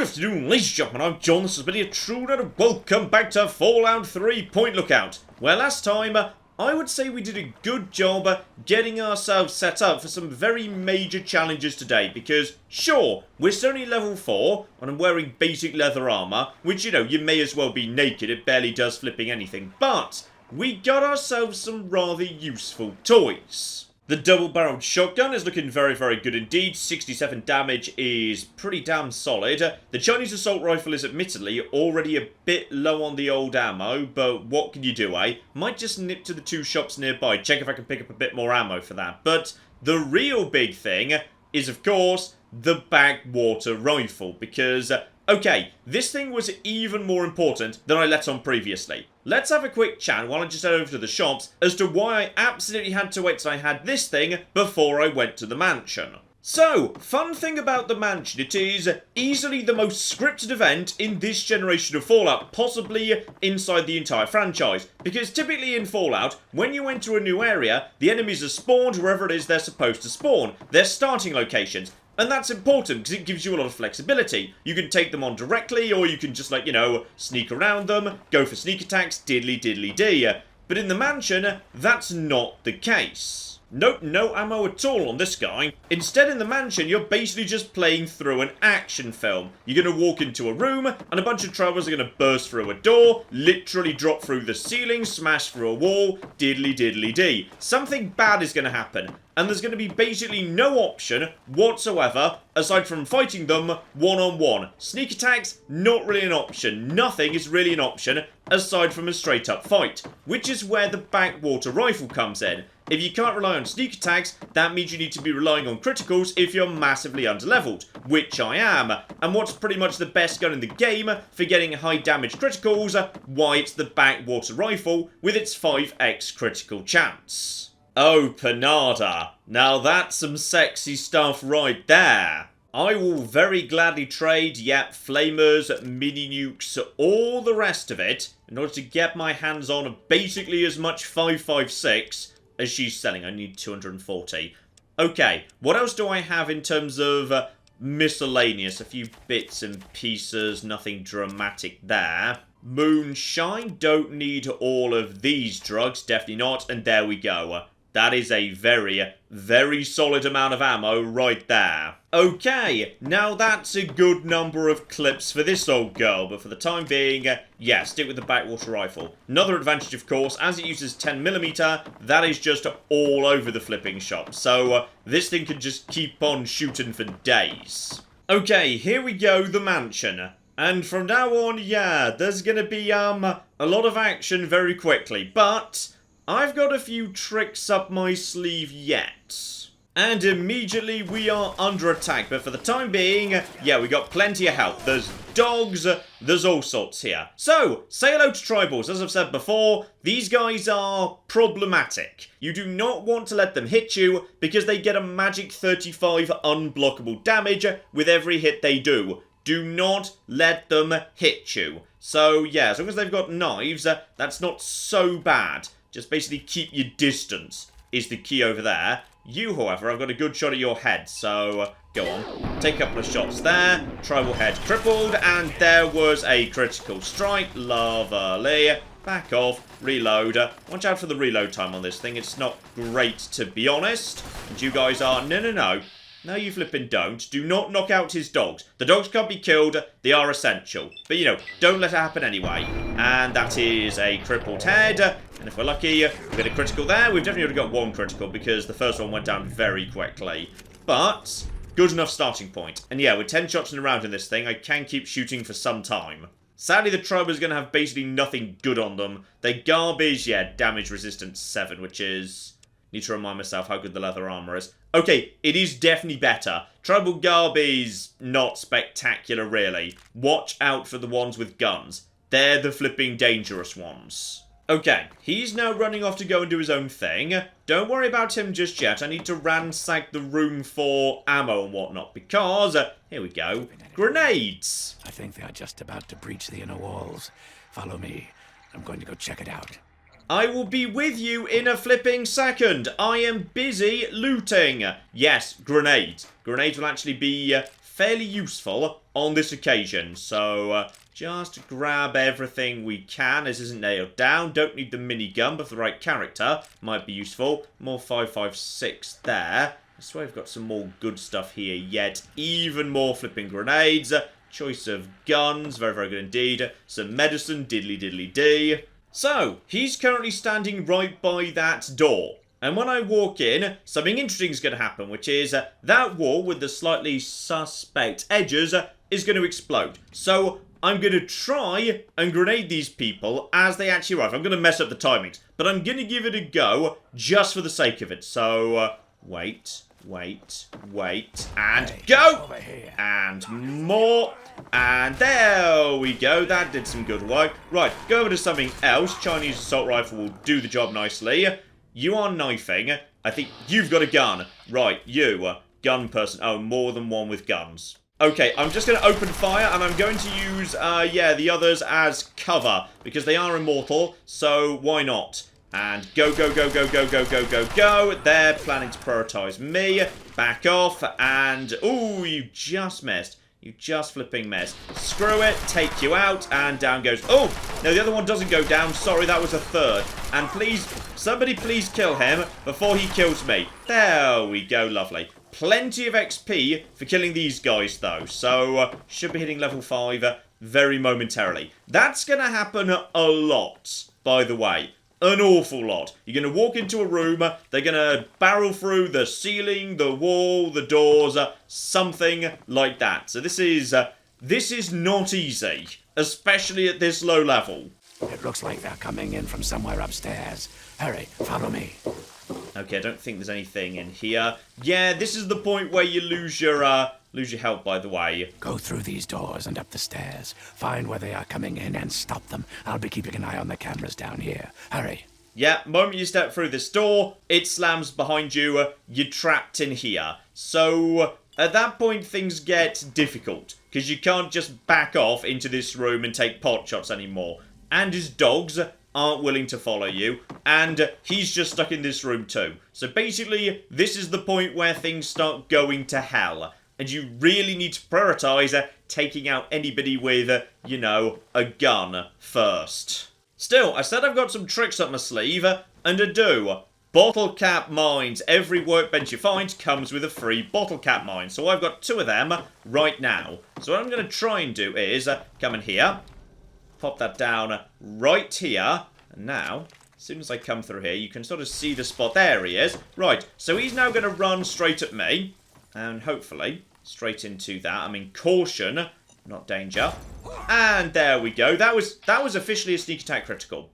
afternoon, ladies and gentlemen, I'm John, this is Billy, a true nerd, and welcome back to Fallout 3 Point Lookout, where last time, I would say we did a good job getting ourselves set up for some very major challenges today, because, sure, we're still only level 4, and I'm wearing basic leather armour, which, you know, you may as well be naked, it barely does flipping anything, but we got ourselves some rather useful toys. The double-barreled shotgun is looking very, very good indeed. 67 damage is pretty damn solid. The Chinese assault rifle is admittedly already a bit low on the old ammo, but what can you do, eh? Might just nip to the 2 shops nearby, check if I can pick up a bit more ammo for that. But the real big thing is, of course, the backwater rifle, because okay, this thing was even more important than I let on previously. Let's have a quick chat while I just head over to the shops as to why I absolutely had to wait till I had this thing before I went to the mansion. So, fun thing about the mansion, it is easily the most scripted event in this generation of Fallout, possibly inside the entire franchise. Because typically in Fallout, when you enter a new area, the enemies are spawned wherever it is they're supposed to spawn. Their starting locations. And that's important because it gives you a lot of flexibility. You can take them on directly, or you can just, like, you know, sneak around them, go for sneak attacks, diddly-diddly-dee. But in the mansion, that's not the case. Nope, no ammo at all on this guy. Instead, in the mansion, you're basically just playing through an action film. You're going to walk into a room, and a bunch of travelers are going to burst through a door, literally drop through the ceiling, smash through a wall, diddly-diddly-dee. Something bad is going to happen. And there's going to be basically no option whatsoever, aside from fighting them one-on-one. Sneak attacks, not really an option. Nothing is really an option, aside from a straight-up fight. Which is where the backwater rifle comes in. If you can't rely on sneak attacks, that means you need to be relying on criticals if you're massively underleveled, which I am. And what's pretty much the best gun in the game for getting high damage criticals? Why, it's the backwater rifle with its 5x critical chance. Oh, Panada. Now that's some sexy stuff right there. I will very gladly trade, yep, flamers, mini nukes, all the rest of it, in order to get my hands on basically as much 5.56 as she's selling. I need 240. Okay, what else do I have in terms of miscellaneous? A few bits and pieces, nothing dramatic there. Moonshine, don't need all of these drugs, definitely not, and there we go. That is a very, very solid amount of ammo right there. Okay, now that's a good number of clips for this old girl, but for the time being, yeah, stick with the backwater rifle. Another advantage, of course, as it uses 10mm, that is just all over the flipping shop, so this thing can just keep on shooting for days. Okay, here we go, the mansion. And from now on, yeah, there's gonna be, a lot of action very quickly, but I've got a few tricks up my sleeve yet. And immediately we are under attack, but for the time being, yeah, we got plenty of help. There's dogs, there's all sorts here. So, say hello to tribals. As I've said before, these guys are problematic. You do not want to let them hit you, because they get a magic 35 unblockable damage with every hit they do. Do not let them hit you. So, yeah, as long as they've got knives, that's not so bad. Just basically keep your distance is the key over there. You, however, I've got a good shot at your head, so go on. Take a couple of shots there. Tribal head crippled, and there was a critical strike. Lovely. Back off. Reload. Watch out for the reload time on this thing. It's not great, to be honest. And you guys are... No. No, you flipping don't. Do not knock out his dogs. The dogs can't be killed. They are essential. But, you know, don't let it happen anyway. And that is a crippled head. And if we're lucky, we get a critical there. We've definitely already got one critical because the first one went down very quickly. But, good enough starting point. And yeah, with 10 shots in a round in this thing, I can keep shooting for some time. Sadly, the tribe is going to have basically nothing good on them. They're garbage, yeah, damage resistance 7, which is... Need to remind myself how good the leather armor is. Okay, it is definitely better. Tribal Garb is not spectacular, really. Watch out for the ones with guns. They're the flipping dangerous ones. Okay, he's now running off to go and do his own thing. Don't worry about him just yet. I need to ransack the room for ammo and whatnot, because... here we go. Grenades! I think they are just about to breach the inner walls. Follow me. I'm going to go check it out. I will be with you in a flipping second. I am busy looting. Yes, grenades. Grenades will actually be fairly useful on this occasion. So, just grab everything we can. This isn't nailed down. Don't need the minigun, but for the right character, might be useful. More 5.56 there. I swear we've got some more good stuff here yet. Even more flipping grenades. Choice of guns. Very, very good indeed. Some medicine. Diddly diddly dee. So, he's currently standing right by that door. And when I walk in, something interesting is going to happen, which is that wall with the slightly suspect edges is going to explode. So, I'm going to try and grenade these people as they actually arrive. I'm going to mess up the timings, but I'm going to give it a go just for the sake of it. So, wait, and go! And more, and there we go. That did some good work. Right, go over to something else. Chinese assault rifle will do the job nicely. You are knifing. I think you've got a gun. Right, you, gun person. Oh, more than one with guns. Okay, I'm just going to open fire, and I'm going to use, the others as cover, because they are immortal, so why not? And go, go, go, go, go, go, go, go, go. They're planning to prioritize me. Back off, and, ooh, you just missed. You just flipping missed. Screw it, take you out, and down goes. Oh, no, the other one doesn't go down. Sorry, that was a third. And please, somebody please kill him before he kills me. There we go, lovely. Plenty of XP for killing these guys, though. So, should be hitting level 5 very momentarily. That's going to happen a lot, by the way. An awful lot. You're going to walk into a room, they're going to barrel through the ceiling, the wall, the doors, something like that. So this is not easy, especially at this low level. It looks like they're coming in from somewhere upstairs. Hurry, follow me. Okay, I don't think there's anything in here. Yeah, this is the point where you lose your health, by the way. Go through these doors and up the stairs. Find where they are coming in and stop them. I'll be keeping an eye on the cameras down here. Hurry. Yeah, moment you step through this door, it slams behind you. You're trapped in here. So, at that point, things get difficult. Because you can't just back off into this room and take pot shots anymore. And his dogs aren't willing to follow you, and he's just stuck in this room too. So basically, this is the point where things start going to hell, and you really need to prioritize taking out anybody with, a gun first. Still, I said I've got some tricks up my sleeve, and I do. Bottle cap mines. Every workbench you find comes with a free bottle cap mine, so I've got 2 of them right now. So what I'm going to try and do is come in here, pop that down right here. And now, as soon as I come through here, you can sort of see the spot. There he is. Right, so he's now going to run straight at me. And hopefully, straight into that. I mean, caution, not danger. And there we go. That was officially a sneak attack critical.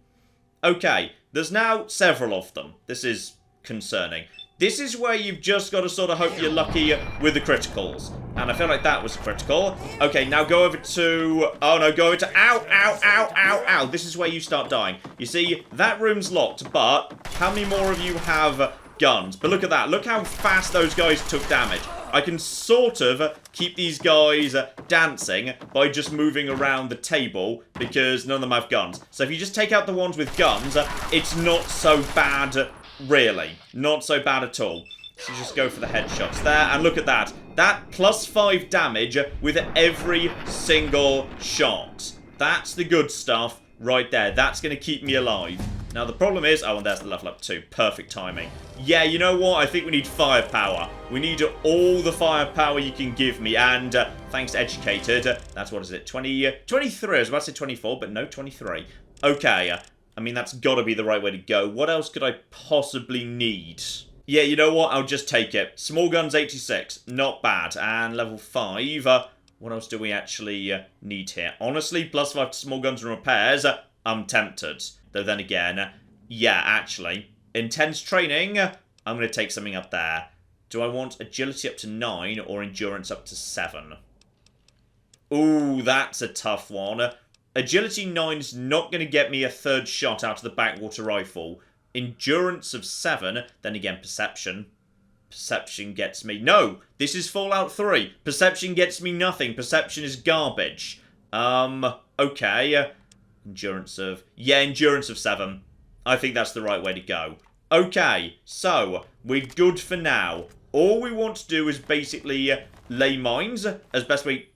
Okay, there's now several of them. This is concerning. This is where you've just got to sort of hope you're lucky with the criticals. And I feel like that was critical. Okay, now go over to... Oh, no, go over to... Ow, ow, ow, ow, ow. This is where you start dying. You see, that room's locked, but how many more of you have guns? But look at that. Look how fast those guys took damage. I can sort of keep these guys dancing by just moving around the table because none of them have guns. So if you just take out the ones with guns, it's not so bad... Really, not so bad at all. So just go for the headshots there, and look at that. That +5 damage with every single shot. That's the good stuff right there. That's going to keep me alive. Now the problem is, oh, and there's the level up too. Perfect timing. Yeah, you know what? I think we need firepower. We need all the firepower you can give me, and thanks to Educated, that's what is it? 23. I was about to say 24, but no, 23. Okay. I mean, that's got to be the right way to go. What else could I possibly need? Yeah, you know what? I'll just take it. Small guns 86. Not bad. And level 5. What else do we actually need here? Honestly, +5 to small guns and repairs. I'm tempted. Though then again, yeah, actually. Intense training. I'm going to take something up there. Do I want agility up to 9 or endurance up to 7? Ooh, that's a tough one. Agility 9 is not going to get me a 3rd shot out of the backwater rifle. Endurance of 7, then again Perception. Perception gets me... No! This is Fallout 3. Perception gets me nothing. Perception is garbage. Okay. Endurance of... Yeah, Endurance of 7. I think that's the right way to go. Okay, so, we're good for now. All we want to do is basically lay mines as best we...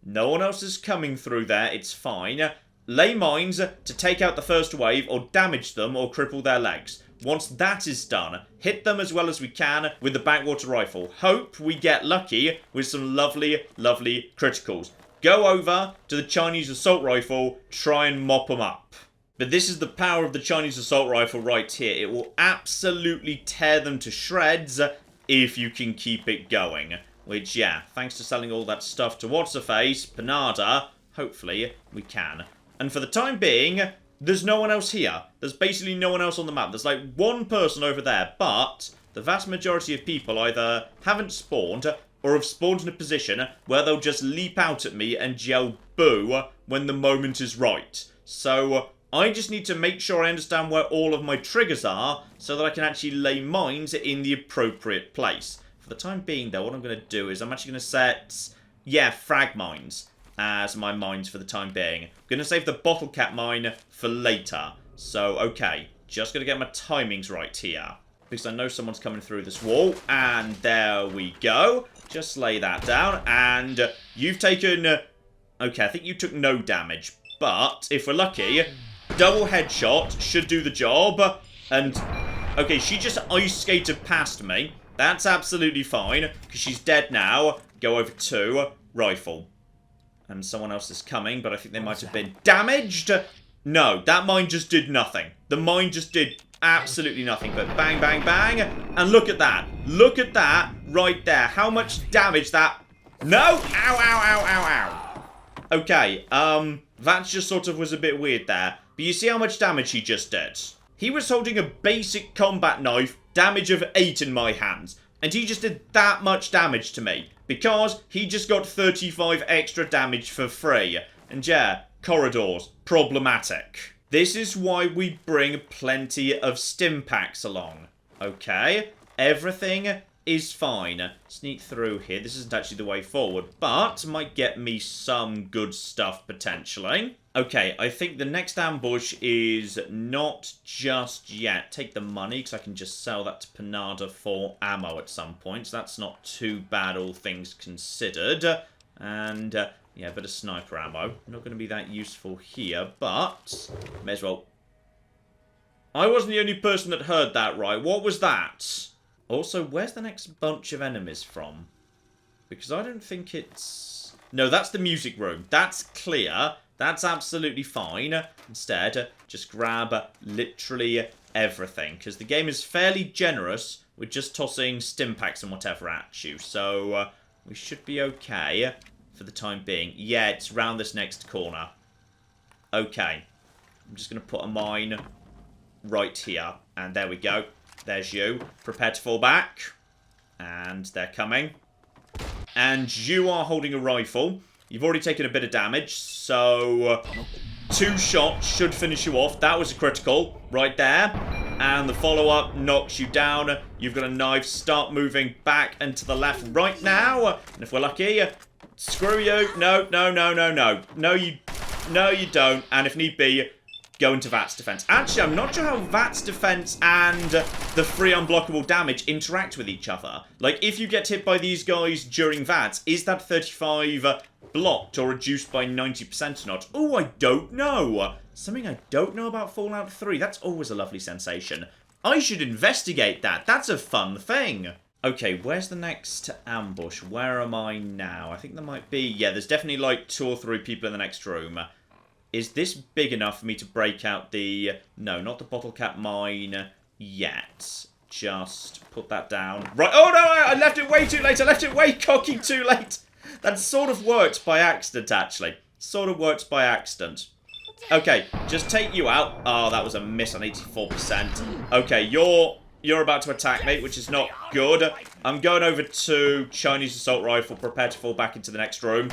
No one else is coming through there. It's fine. Lay mines to take out the first wave or damage them or cripple their legs. Once that is done, hit them as well as we can with the backwater rifle. Hope we get lucky with some lovely, lovely criticals. Go over to the Chinese assault rifle, try and mop them up. But this is the power of the Chinese assault rifle right here. It will absolutely tear them to shreds if you can keep it going. Which, yeah, thanks to selling all that stuff to What's-Her-Face, Panada, hopefully we can. And for the time being, there's no one else here. There's basically no one else on the map. There's like one person over there, but the vast majority of people either haven't spawned or have spawned in a position where they'll just leap out at me and yell boo when the moment is right. So I just need to make sure I understand where all of my triggers are so that I can actually lay mines in the appropriate place. For the time being, though, what I'm going to do is I'm actually going to set, yeah, frag mines as my mines for the time being. I'm going to save the bottle cap mine for later. So, okay, just going to get my timings right here. Because I know someone's coming through this wall. And there we go. Just lay that down. And you've taken... okay, I think you took no damage. But, if we're lucky, double headshot should do the job. And, okay, she just ice skated past me. That's absolutely fine. Because she's dead now. Go over to rifle. And someone else is coming, but I think they might have been damaged. No, that mine just did nothing. The mine just did absolutely nothing, but bang, bang, bang. And look at that. Look at that right there. How much damage that... No! Ow, ow, ow, ow, ow. Okay, that just sort of was a bit weird there. But you see how much damage he just did? He was holding a basic combat knife, damage of 8 in my hands. And he just did that much damage to me. Because he just got 35 extra damage for free. And yeah, corridors, problematic. This is why we bring plenty of stim packs along. Okay, everything is fine. Sneak through here. This isn't actually the way forward, but might get me some good stuff potentially. Okay, I think the next ambush is not just yet. Take the money, because I can just sell that to Panada for ammo at some point. So that's not too bad, all things considered. And, yeah, a bit of sniper ammo. Not going to be that useful here, but may as well. I wasn't the only person that heard that, right? What was that? Also, where's the next bunch of enemies from? Because I don't think it's... No, that's the music room. That's clear. That's absolutely fine. Instead, just grab literally everything. Because the game is fairly generous with just tossing stim packs and whatever at you. So, we should be okay for the time being. Yeah, it's round this next corner. Okay. I'm just going to put a mine right here. And there we go. There's you. Prepare to fall back. And they're coming. And you are holding a rifle. You've already taken a bit of damage, so 2 shots should finish you off. That was a critical right there. And the follow-up knocks you down. You've got a knife. Start moving back and to the left right now. And if we're lucky, screw you. No, no, no, no, no. No, you don't. And if need be, go into VATS defense. Actually, I'm not sure how VATS defense and the free unblockable damage interact with each other. Like, if you get hit by these guys during VATS, is that 35 blocked or reduced by 90% or not? Oh, I don't know. Something I don't know about Fallout 3. That's always a lovely sensation. I should investigate that. That's a fun thing. Okay, where's the next ambush? Where am I now? I think there might be... Yeah, there's definitely like 2 or 3 people in the next room. Is this big enough for me to break out the... No, not the bottle cap mine yet. Just put that down. Right. Oh, no, I left it way too late. I left it way cocky too late. That sort of worked by accident, actually. Sort of worked by accident. Okay, just take you out. Oh, that was a miss on 84%. Okay, you're about to attack me, which is not good. I'm going over to Chinese assault rifle. Prepare to fall back into the next room.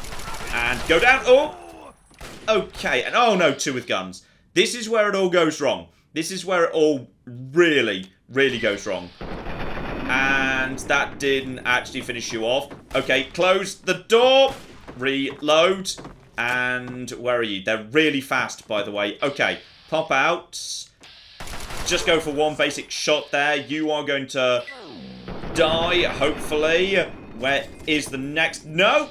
And go down. Oh! Okay, and oh no, 2 with guns. This is where it all goes wrong. This is where it all really, really goes wrong. And that didn't actually finish you off. Okay, close the door. Reload. And where are you? They're really fast, by the way. Okay, pop out. Just go for one basic shot there. You are going to die, hopefully. Where is the next? No!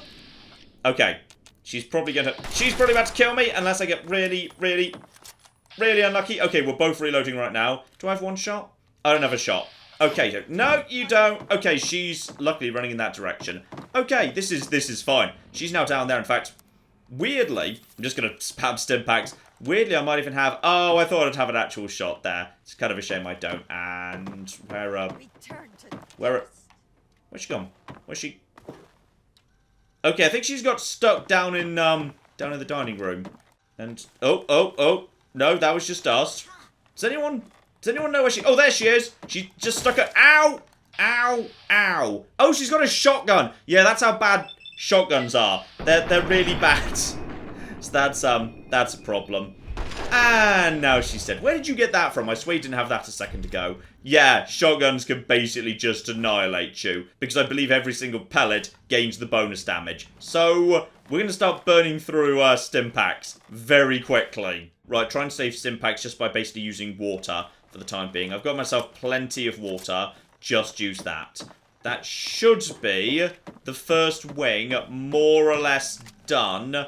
Okay. She's probably about to kill me unless I get really, really, really unlucky. Okay, we're both reloading right now. Do I have one shot? I don't have a shot. Okay, no, you don't. Okay, she's luckily running in that direction. Okay, this is fine. She's now down there. In fact, weirdly, I'm just going to spam stim packs. Weirdly, I might even have... Oh, I thought I'd have an actual shot there. It's kind of a shame I don't. And where's she gone? Where's she... Okay, I think she's got stuck down in the dining room. And... Oh. No, that was just us. Does anyone know where she... Oh, there she is. She just stuck her... Ow! Ow! Ow! Oh, she's got a shotgun. Yeah, that's how bad shotguns are. They're really bad. So that's a problem. And now she's dead. Where did you get that from? I swear you didn't have that a second ago. Yeah, shotguns can basically just annihilate you. Because I believe every single pellet gains the bonus damage. So, we're going to start burning through stim packs very quickly. Right, try and save stim packs just by basically using water for the time being. I've got myself plenty of water. Just use that. That should be the first wing more or less done.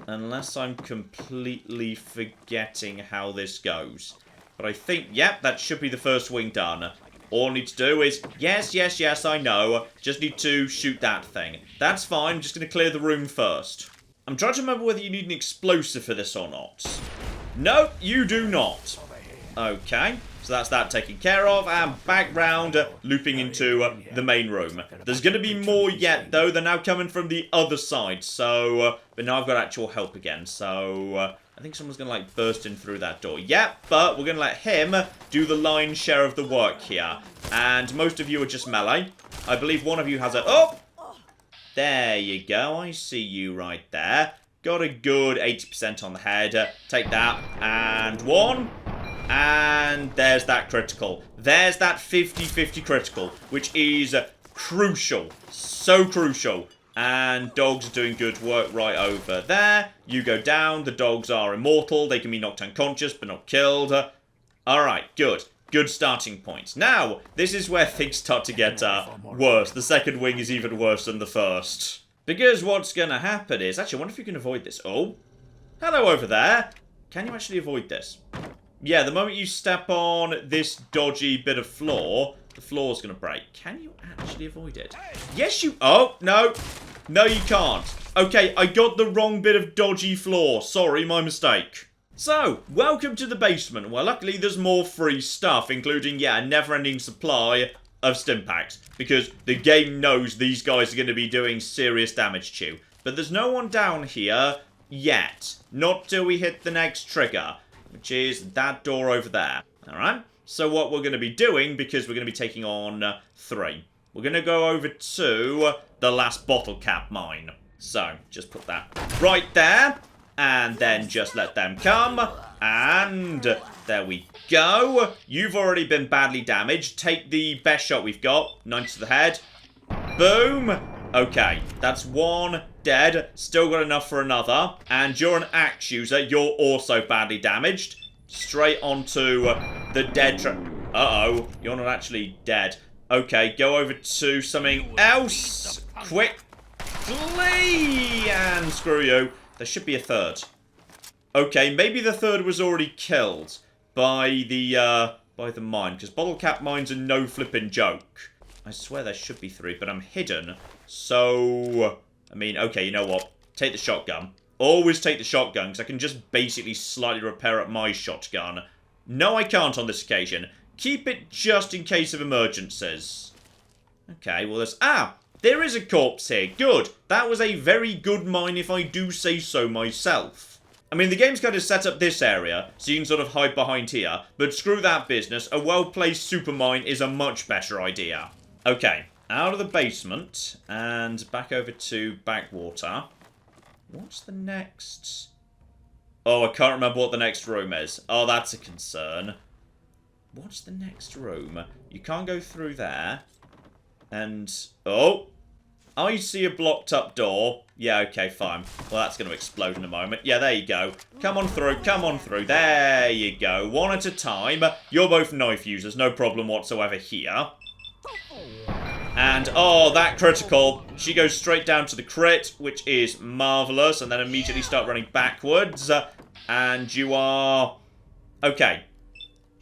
Unless I'm completely forgetting how this goes. But I think, yep, that should be the first wing done. All I need to do is, yes, I know. Just need to shoot that thing. That's fine, I'm just going to clear the room first. I'm trying to remember whether you need an explosive for this or not. No, you do not. Okay, so that's that taken care of. And back round, looping into the main room. There's going to be more yet, though. They're now coming from the other side. So, but now I've got actual help again. So, I think someone's going to, like, burst in through that door. Yep, but we're going to let him do the lion's share of the work here. And most of you are just melee. I believe one of you has a... Oh! There you go. I see you right there. Got a good 80% on the head. Take that. And one. And there's that critical. There's that 50-50 critical, which is crucial. So crucial. And dogs are doing good work right over there. You go down. The dogs are immortal. They can be knocked unconscious, but not killed. Alright, good. Good starting point. Now, this is where things start to get worse. The second wing is even worse than the first. Because what's going to happen is... Actually, I wonder if you can avoid this. Oh. Hello over there. Can you actually avoid this? Yeah, the moment you step on this dodgy bit of floor, the floor's going to break. Can you actually avoid it? Yes, you... Oh, no. No, you can't. Okay, I got the wrong bit of dodgy floor. Sorry, my mistake. So, welcome to the basement. Well, luckily there's more free stuff, including, yeah, a never-ending supply of stim packs. Because the game knows these guys are going to be doing serious damage to you. But there's no one down here yet. Not till we hit the next trigger, which is that door over there. Alright? So what we're going to be doing, because we're going to be taking on 3, we're going to go over to the last bottle cap mine. So, just put that right there. And then just let them come. And there we go. You've already been badly damaged. Take the best shot we've got. 9 to the head. Boom. Okay, that's 1 dead. Still got enough for another. And you're an axe user. You're also badly damaged. Straight onto the dead Uh-oh. You're not actually dead. Okay, go over to something else. Quickly. And screw you. There should be a third. Okay, maybe the third was already killed by the mine. Because bottle cap mines are no flipping joke. I swear there should be 3, but I'm hidden. So, I mean, okay, you know what? Take the shotgun. Always take the shotgun, because I can just basically slightly repair up my shotgun. No, I can't on this occasion. Keep it just in case of emergencies. Okay, well, there's... Ah! There is a corpse here. Good. That was a very good mine if I do say so myself. I mean, the game's kind of set up this area, so you can sort of hide behind here. But screw that business. A well-placed super mine is a much better idea. Okay. Out of the basement and back over to backwater. What's the next? Oh, I can't remember what the next room is. Oh, that's a concern. What's the next room? You can't go through there. And, oh, I see a blocked up door. Yeah, okay, fine. Well, that's going to explode in a moment. Yeah, there you go. Come on through, come on through. There you go. One at a time. You're both knife users, no problem whatsoever here. And, oh, that critical. She goes straight down to the crit, which is marvellous. And then immediately start running backwards. And you are... Okay.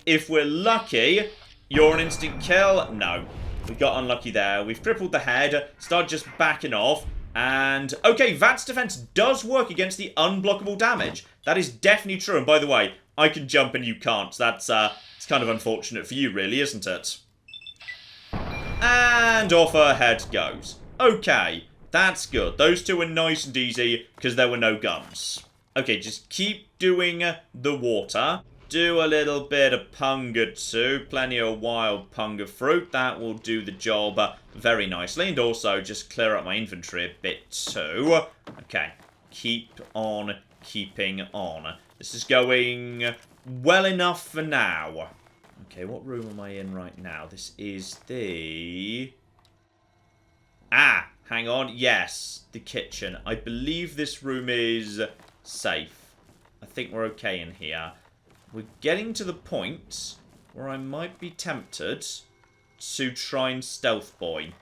If we're lucky, you're an instant kill. No. We got unlucky there. We've crippled the head. Start just backing off. And, okay, Vat's defense does work against the unblockable damage. That is definitely true. And by the way, I can jump and you can't. So that's, it's kind of unfortunate for you, really, isn't it? And off her head goes. Okay, that's good. Those two are nice and easy because there were no guns. Okay, just keep doing the water. Do a little bit of punga too. Plenty of wild punga fruit. That will do the job very nicely. And also just clear up my inventory a bit too. Okay, keep on keeping on. This is going well enough for now. Okay, what room am I in right now? This is the... Ah, hang on. Yes, the kitchen. I believe this room is safe. I think we're okay in here. We're getting to the point where I might be tempted to try and stealth boy.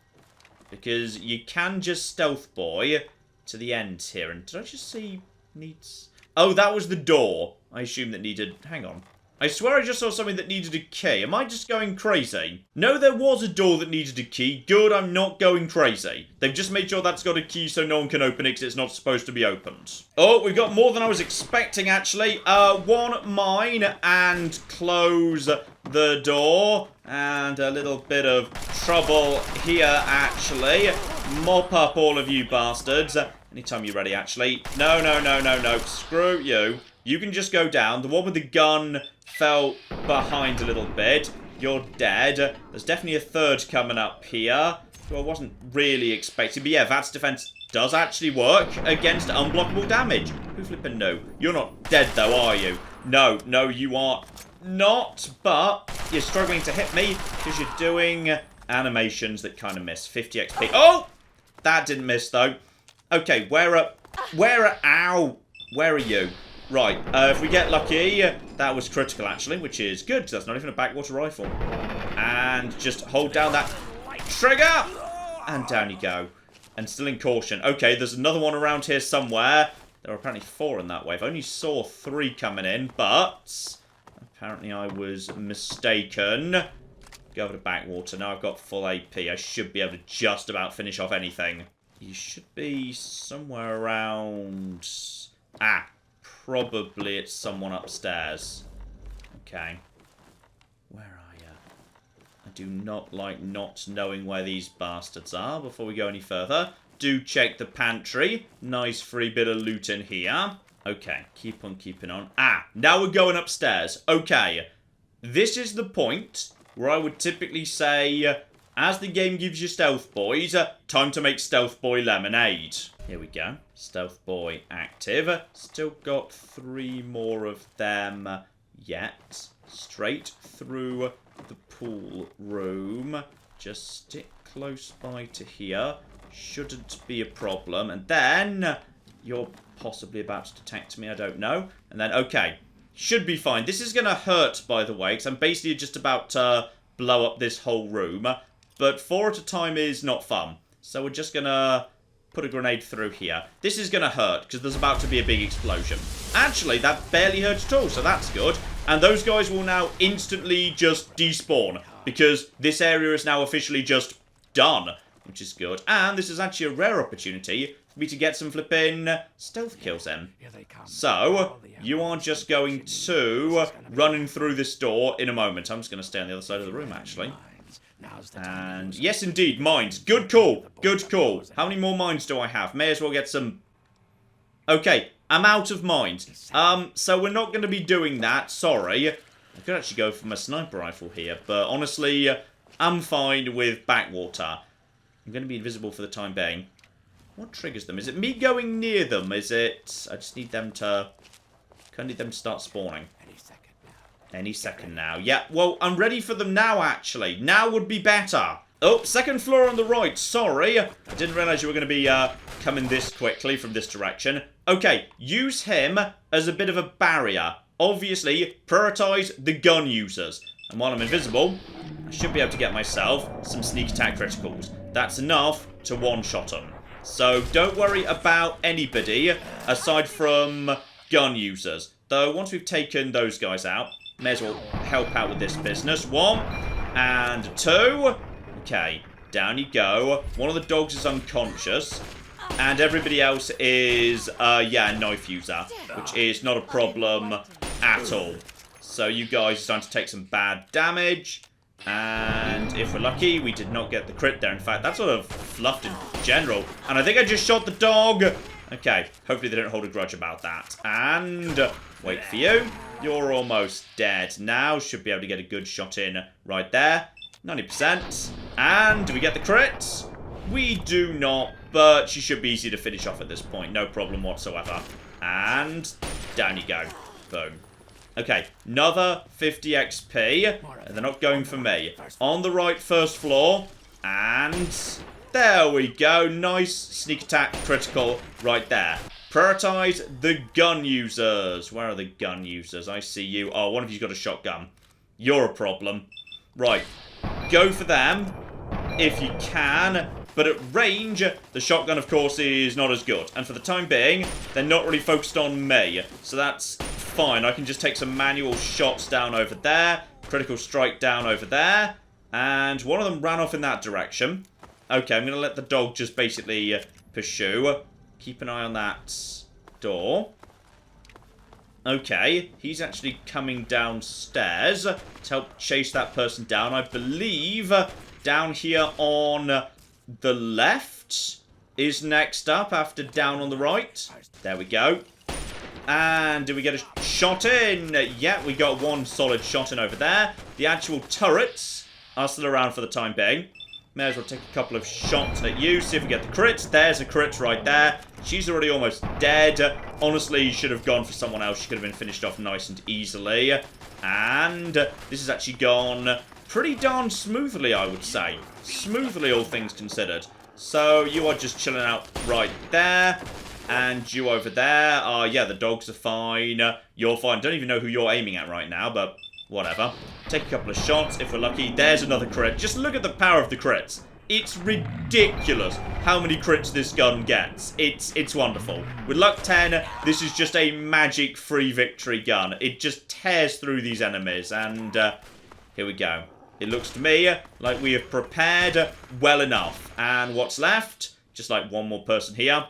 Because you can just stealth boy to the end here. And did I just see needs... Oh, that was the door. I assume that needed... Hang on. I swear I just saw something that needed a key. Am I just going crazy? No, there was a door that needed a key. Good, I'm not going crazy. They've just made sure that's got a key so no one can open it because it's not supposed to be opened. Oh, we've got more than I was expecting, actually. One mine and close the door. And a little bit of trouble here, actually. Mop up all of you bastards. Anytime you're ready, actually. No, no, no, no, no. Screw you. You can just go down. The one with the gun fell behind a little bit. You're dead. There's definitely a third coming up here, who I wasn't really expecting. But yeah, Vat's defense does actually work against unblockable damage. Who flipping no? You're not dead though, are you? No, no, you are not. But you're struggling to hit me because you're doing animations that kind of miss. 50 XP. Oh! That didn't miss though. Okay, where are you? Right, if we get lucky, that was critical actually, which is good, because that's not even a backwater rifle. And just hold down that trigger! And down you go. And still in caution. Okay, there's another one around here somewhere. There are apparently 4 in that wave. I only saw 3 coming in, but apparently I was mistaken. Go over to backwater. Now I've got full AP. I should be able to just about finish off anything. You should be somewhere around... Ah. Probably it's someone upstairs. Okay. Where are you? I do not like not knowing where these bastards are. Before we go any further, do check the pantry. Nice free bit of loot in here. Okay, keep on keeping on. Ah, now we're going upstairs. Okay. This is the point where I would typically say, as the game gives you stealth boys, time to make stealth boy lemonade. Here we go. Stealth boy active. Still got 3 more of them yet. Straight through the pool room. Just stick close by to here. Shouldn't be a problem. And then you're possibly about to detect me. I don't know. And then, okay. Should be fine. This is going to hurt, by the way, because I'm basically just about to blow up this whole room. But 4 at a time is not fun. So we're just going to put a grenade through here. This is going to hurt, because there's about to be a big explosion. Actually, that barely hurt at all, so that's good. And those guys will now instantly just despawn, because this area is now officially just done, which is good. And this is actually a rare opportunity for me to get some flipping stealth kills in. So, you are just going to run in through this door in a moment. I'm just going to stay on the other side of the room, actually. And yes, indeed, mines. Good call. Good call. How many more mines do I have? May as well get some... Okay, I'm out of mines. So we're not going to be doing that. Sorry. I could actually go for my sniper rifle here. But honestly, I'm fine with backwater. I'm going to be invisible for the time being. What triggers them? Is it me going near them? Is it... I just need them to... I need them to start spawning. Any second now. Yeah, well, I'm ready for them now, actually. Now would be better. Oh, second floor on the right. Sorry. I didn't realise you were going to be coming this quickly from this direction. Okay, use him as a bit of a barrier. Obviously, prioritise the gun users. And while I'm invisible, I should be able to get myself some sneak attack criticals. That's enough to one-shot them. So don't worry about anybody aside from gun users. Though once we've taken those guys out, may as well help out with this business. 1 and 2. Okay, down you go. One of the dogs is unconscious. And everybody else is, a knife user. Which is not a problem at all. So you guys are starting to take some bad damage. And if we're lucky, we did not get the crit there. In fact, that sort of fluffed in general. And I think I just shot the dog. Okay, hopefully they don't hold a grudge about that. And wait for you. You're almost dead now. Should be able to get a good shot in right there. 90%. And do we get the crit? We do not, but she should be easy to finish off at this point. No problem whatsoever. And down you go. Boom. Okay, another 50 XP. And they're not going for me. On the right, first floor. And there we go. Nice sneak attack critical right there. Prioritize the gun users. Where are the gun users? I see you. Oh, one of you's got a shotgun. You're a problem. Right. Go for them if you can. But at range, the shotgun, of course, is not as good. And for the time being, they're not really focused on me. So that's fine. I can just take some manual shots down over there. Critical strike down over there. And one of them ran off in that direction. Okay, I'm going to let the dog just basically pursue. Keep an eye on that door. Okay, he's actually coming downstairs to help chase that person down. I believe down here on the left is next up after down on the right. There we go. And do we get a shot in? Yeah, we got one solid shot in over there. The actual turrets are still around for the time being. May as well take a couple of shots at you, see if we get the crit. There's a crit right there. She's already almost dead. Honestly, should have gone for someone else. She could have been finished off nice and easily. And this has actually gone pretty darn smoothly, I would say. Smoothly, all things considered. So you are just chilling out right there. And you over there. Yeah, the dogs are fine. You're fine. Don't even know who you're aiming at right now, but whatever. Take a couple of shots if we're lucky. There's another crit. Just look at the power of the crits. It's ridiculous how many crits this gun gets. It's wonderful. With luck 10, this is just a magic free victory gun. It just tears through these enemies. And here we go. It looks to me like we have prepared well enough. And what's left? Just like one more person here.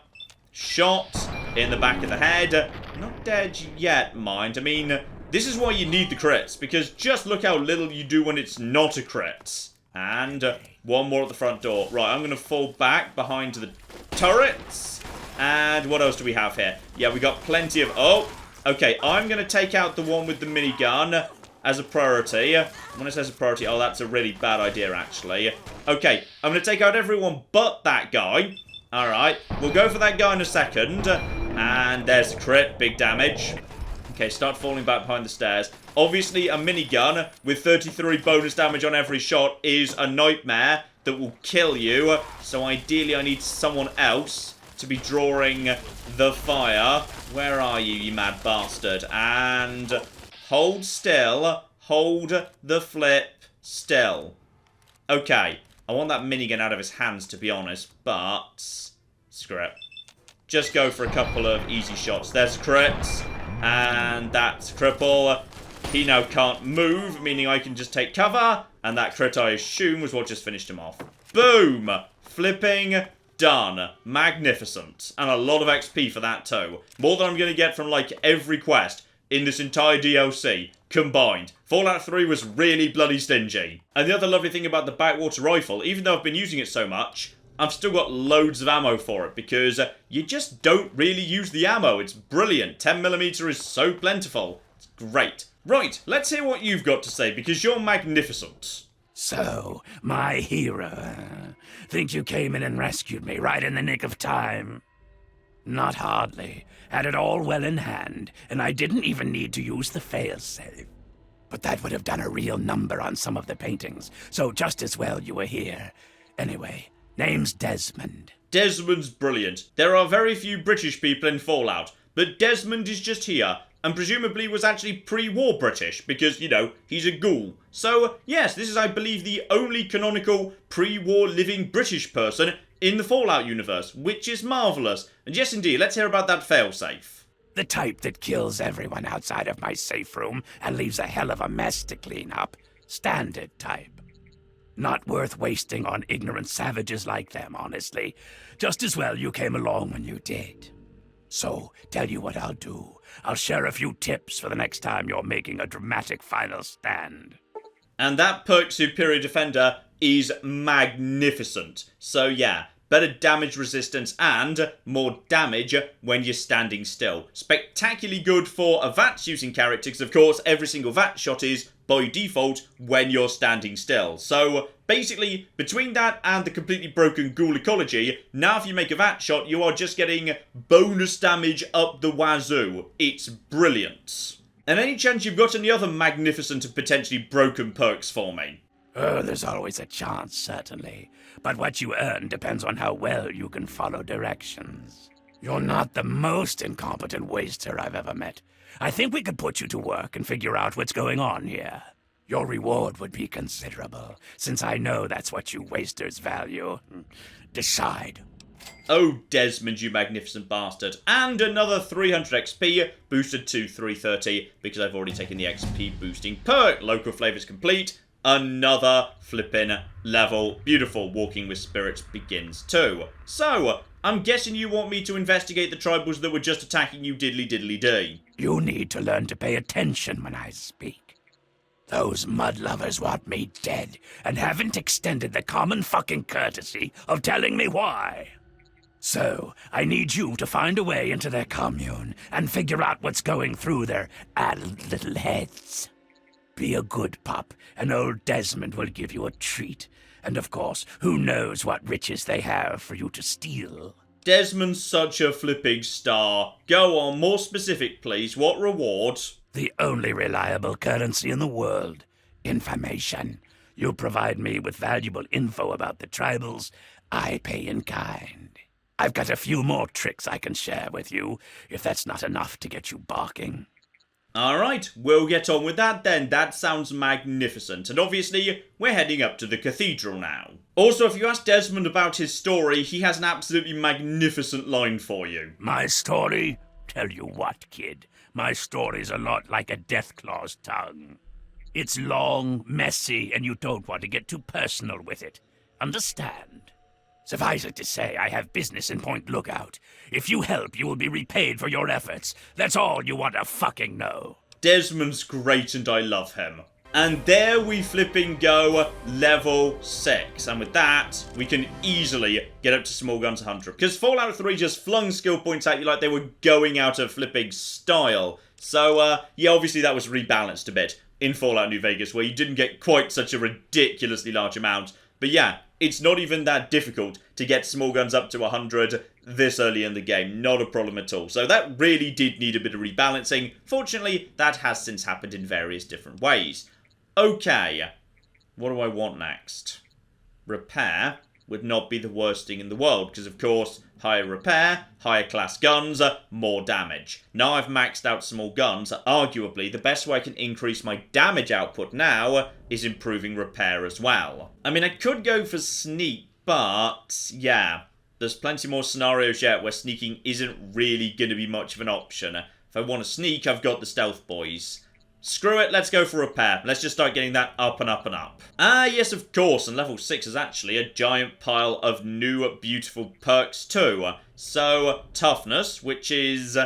Shot in the back of the head. Not dead yet, mind. I mean, this is why you need the crits. Because just look how little you do when it's not a crit. And one more at the front door. Right, I'm going to fall back behind the turrets. And what else do we have here? Yeah, we got plenty of... Oh, okay. I'm going to take out the one with the minigun as a priority. When it says a priority, oh, that's a really bad idea, actually. Okay, I'm going to take out everyone but that guy. Alright, we'll go for that guy in a second. And there's the crit, big damage. Okay, start falling back behind the stairs. Obviously, a minigun with 33 bonus damage on every shot is a nightmare that will kill you. So ideally, I need someone else to be drawing the fire. Where are you, you mad bastard? And hold still. Hold the flip still. Okay, I want that minigun out of his hands, to be honest, but screw it. Just go for a couple of easy shots. There's crits. And that's cripple. He now can't move, meaning I can just take cover. And that crit, I assume, was what just finished him off. Boom! Flipping done. Magnificent. And a lot of XP for that too. More than I'm going to get from, like, every quest in this entire DLC combined. Fallout 3 was really bloody stingy. And the other lovely thing about the backwater rifle, even though I've been using it so much, I've still got loads of ammo for it, because you just don't really use the ammo. It's brilliant. 10mm is so plentiful. It's great. Right, let's hear what you've got to say, because you're magnificent. So, my hero, think you came in and rescued me right in the nick of time? Not hardly. Had it all well in hand, and I didn't even need to use the failsafe. But that would have done a real number on some of the paintings, so just as well you were here. Anyway, name's Desmond. Desmond's brilliant. There are very few British people in Fallout. but Desmond is just here, and presumably was actually pre-war British, because, you know, he's a ghoul. So, yes, this is, I believe, the only canonical pre-war living British person in the Fallout universe, which is marvellous. And yes, indeed, let's hear about that failsafe. The type that kills everyone outside of my safe room and leaves a hell of a mess to clean up. Standard type. Not worth wasting on ignorant savages like them, honestly. Just as well you came along when you did. So, tell you what I'll do. I'll share a few tips for the next time you're making a dramatic final stand. And that perk Superior Defender is magnificent. So yeah, better damage resistance and more damage when you're standing still. Spectacularly good for a VATS using character, because of course every single VAT shot is, by default, when you're standing still. So basically, between that and the completely broken ghoul ecology, now if you make a VAT shot, you are just getting bonus damage up the wazoo. It's brilliant. And any chance you've got any other magnificent and potentially broken perks for me? Oh, there's always a chance, certainly. But what you earn depends on how well you can follow directions. You're not the most incompetent waster I've ever met. I think we could put you to work and figure out what's going on here. Your reward would be considerable, since I know that's what you wasters value. Decide. Oh, Desmond, you magnificent bastard. And another 300 XP, boosted to 330, because I've already taken the XP boosting perk. Local flavors complete. Another flippin' level. Beautiful. Walking with Spirits begins too. So, I'm guessing you want me to investigate the tribals that were just attacking you diddly-diddly-dee. You need to learn to pay attention when I speak. Those mud lovers want me dead, and haven't extended the common fucking courtesy of telling me why. So, I need you to find a way into their commune and figure out what's going through their addled little heads. Be a good pup, and old Desmond will give you a treat. And of course, who knows what riches they have for you to steal. Desmond's such a flipping star. Go on, more specific please. What reward? The only reliable currency in the world. Information. You provide me with valuable info about the tribals. I pay in kind. I've got a few more tricks I can share with you, if that's not enough to get you barking. Alright, we'll get on with that then. That sounds magnificent. And obviously, we're heading up to the cathedral now. Also, if you ask Desmond about his story, he has an absolutely magnificent line for you. My story? Tell you what, kid. My story's a lot like a Deathclaw's tongue. It's long, messy, and you don't want to get too personal with it. Understand? Suffice it to say, I have business in Point Lookout. If you help, you will be repaid for your efforts. That's all you want to fucking know. Desmond's great and I love him. And there we flipping go, level 6. And with that, we can easily get up to Small Guns 100. Because Fallout 3 just flung skill points at you like they were going out of flipping style. So, yeah, obviously that was rebalanced a bit in Fallout New Vegas, where you didn't get quite such a ridiculously large amount. But yeah, it's not even that difficult to get small guns up to 100 this early in the game. Not a problem at all. So that really did need a bit of rebalancing. Fortunately, that has since happened in various different ways. Okay, what do I want next? Repair would not be the worst thing in the world, because of course, higher repair, higher class guns, more damage. Now I've maxed out small guns, arguably the best way I can increase my damage output now is improving repair as well. I mean, I could go for sneak, but yeah, there's plenty more scenarios yet where sneaking isn't really going to be much of an option. If I want to sneak, I've got the stealth boys. Screw it, let's go for repair. Let's just start getting that up and up and up. Ah, yes, of course, and level 6 is actually a giant pile of new beautiful perks too. So, toughness, which is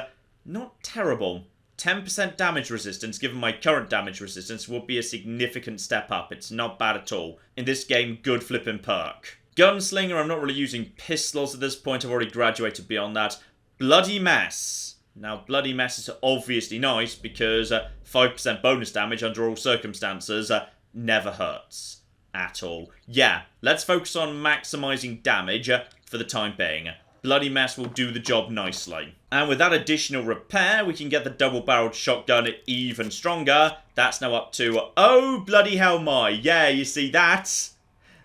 not terrible. 10% damage resistance, given my current damage resistance, will be a significant step up. It's not bad at all. In this game, good flipping perk. Gunslinger, I'm not really using pistols at this point. I've already graduated beyond that. Bloody Mess. Now, Bloody Mess is obviously nice because 5% bonus damage under all circumstances never hurts at all. Yeah, let's focus on maximizing damage for the time being. Bloody Mess will do the job nicely. And with that additional repair, we can get the double-barreled shotgun even stronger. That's now up to, oh, bloody hell my. Yeah, you see that?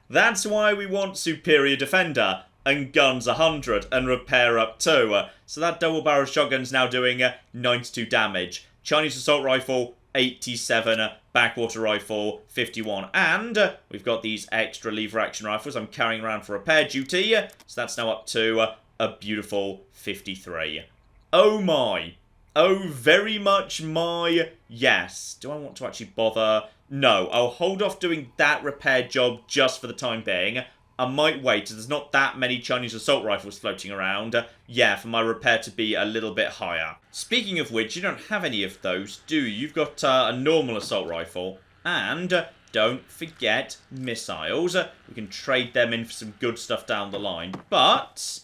That's why we want Superior Defender. and guns 100 and repair up 2. So that double barrel shotgun's now doing 92 damage. Chinese assault rifle 87, backwater rifle 51, and we've got these extra lever action rifles I'm carrying around for repair duty, so that's now up to a beautiful 53. Oh my. Oh, very much my yes. Do I want to actually bother? No, I'll hold off doing that repair job just for the time being. I might wait, as there's not that many Chinese assault rifles floating around. Yeah, for my repair to be a little bit higher. Speaking of which, you don't have any of those, do you? You've got a normal assault rifle. And don't forget missiles. We can trade them in for some good stuff down the line. But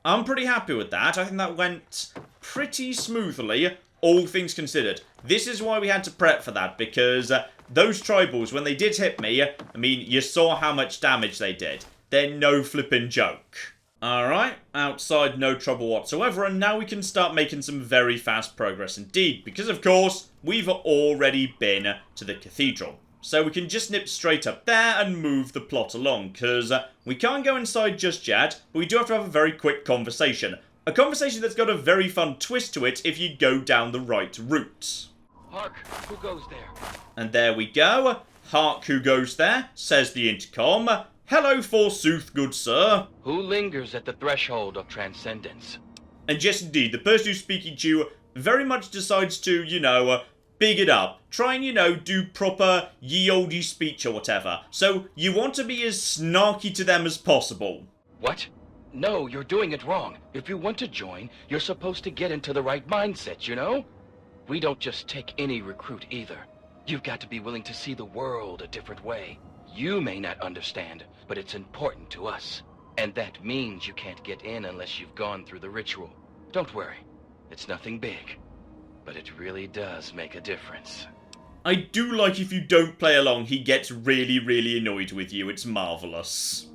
I'm pretty happy with that. I think that went pretty smoothly, all things considered. This is why we had to prep for that, because those tribals, when they did hit me, I mean, you saw how much damage they did. They're no flippin' joke. Alright, outside no trouble whatsoever, and now we can start making some very fast progress indeed, because of course, we've already been to the cathedral. So we can just nip straight up there and move the plot along, because we can't go inside just yet, but we do have to have a very quick conversation. A conversation that's got a very fun twist to it if you go down the right route. Hark, who goes there? And there we go. Hark, who goes there, says the intercom. Hello, forsooth, good sir. Who lingers at the threshold of transcendence? And yes, indeed, the person who's speaking to you very much decides to, you know, big it up. Try and, you know, do proper ye olde speech or whatever. So, you want to be as snarky to them as possible. What? No, you're doing it wrong. If you want to join, you're supposed to get into the right mindset, you know? We don't just take any recruit either. You've got to be willing to see the world a different way. You may not understand, but it's important to us. And that means you can't get in unless you've gone through the ritual. Don't worry, it's nothing big. But it really does make a difference. I do like if you don't play along, he gets really, really annoyed with you. It's marvellous.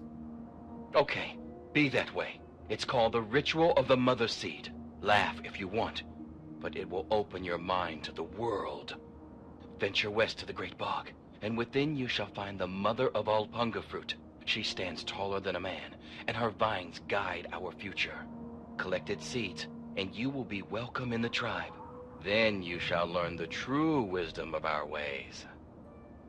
Okay, be that way. It's called the Ritual of the Mother Seed. Laugh if you want, but it will open your mind to the world. Venture west to the Great Bog, and within you shall find the mother of all punga fruit. She stands taller than a man, and her vines guide our future. Collect its seeds, and you will be welcome in the tribe. Then you shall learn the true wisdom of our ways.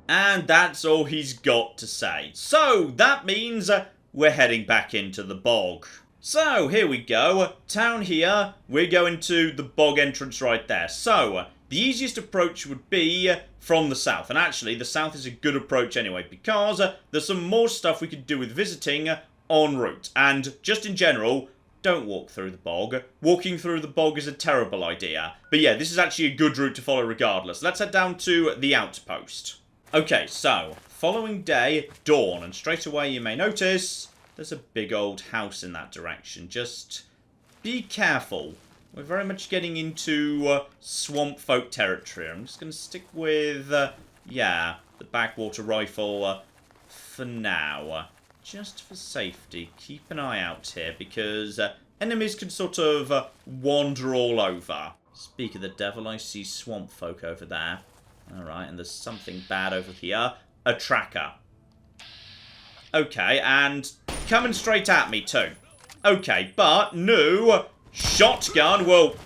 And that's all he's got to say. So, that means we're heading back into the bog. So, here we go. Town here. We're going to the bog entrance right there. So, the easiest approach would be from the south. And actually, the south is a good approach anyway, because there's some more stuff we could do with visiting en route. And just in general, don't walk through the bog. Walking through the bog is a terrible idea. But yeah, this is actually a good route to follow regardless. Let's head down to the outpost. Okay, so, following day, dawn. And straight away you may notice there's a big old house in that direction. Just be careful. We're very much getting into swamp folk territory. I'm just going to stick with, yeah, the backwater rifle for now. Just for safety, keep an eye out here, because enemies can sort of wander all over. Speak of the devil, I see swamp folk over there. Alright, and there's something bad over here. A tracker. Okay, and coming straight at me too. Okay, but no, shotgun will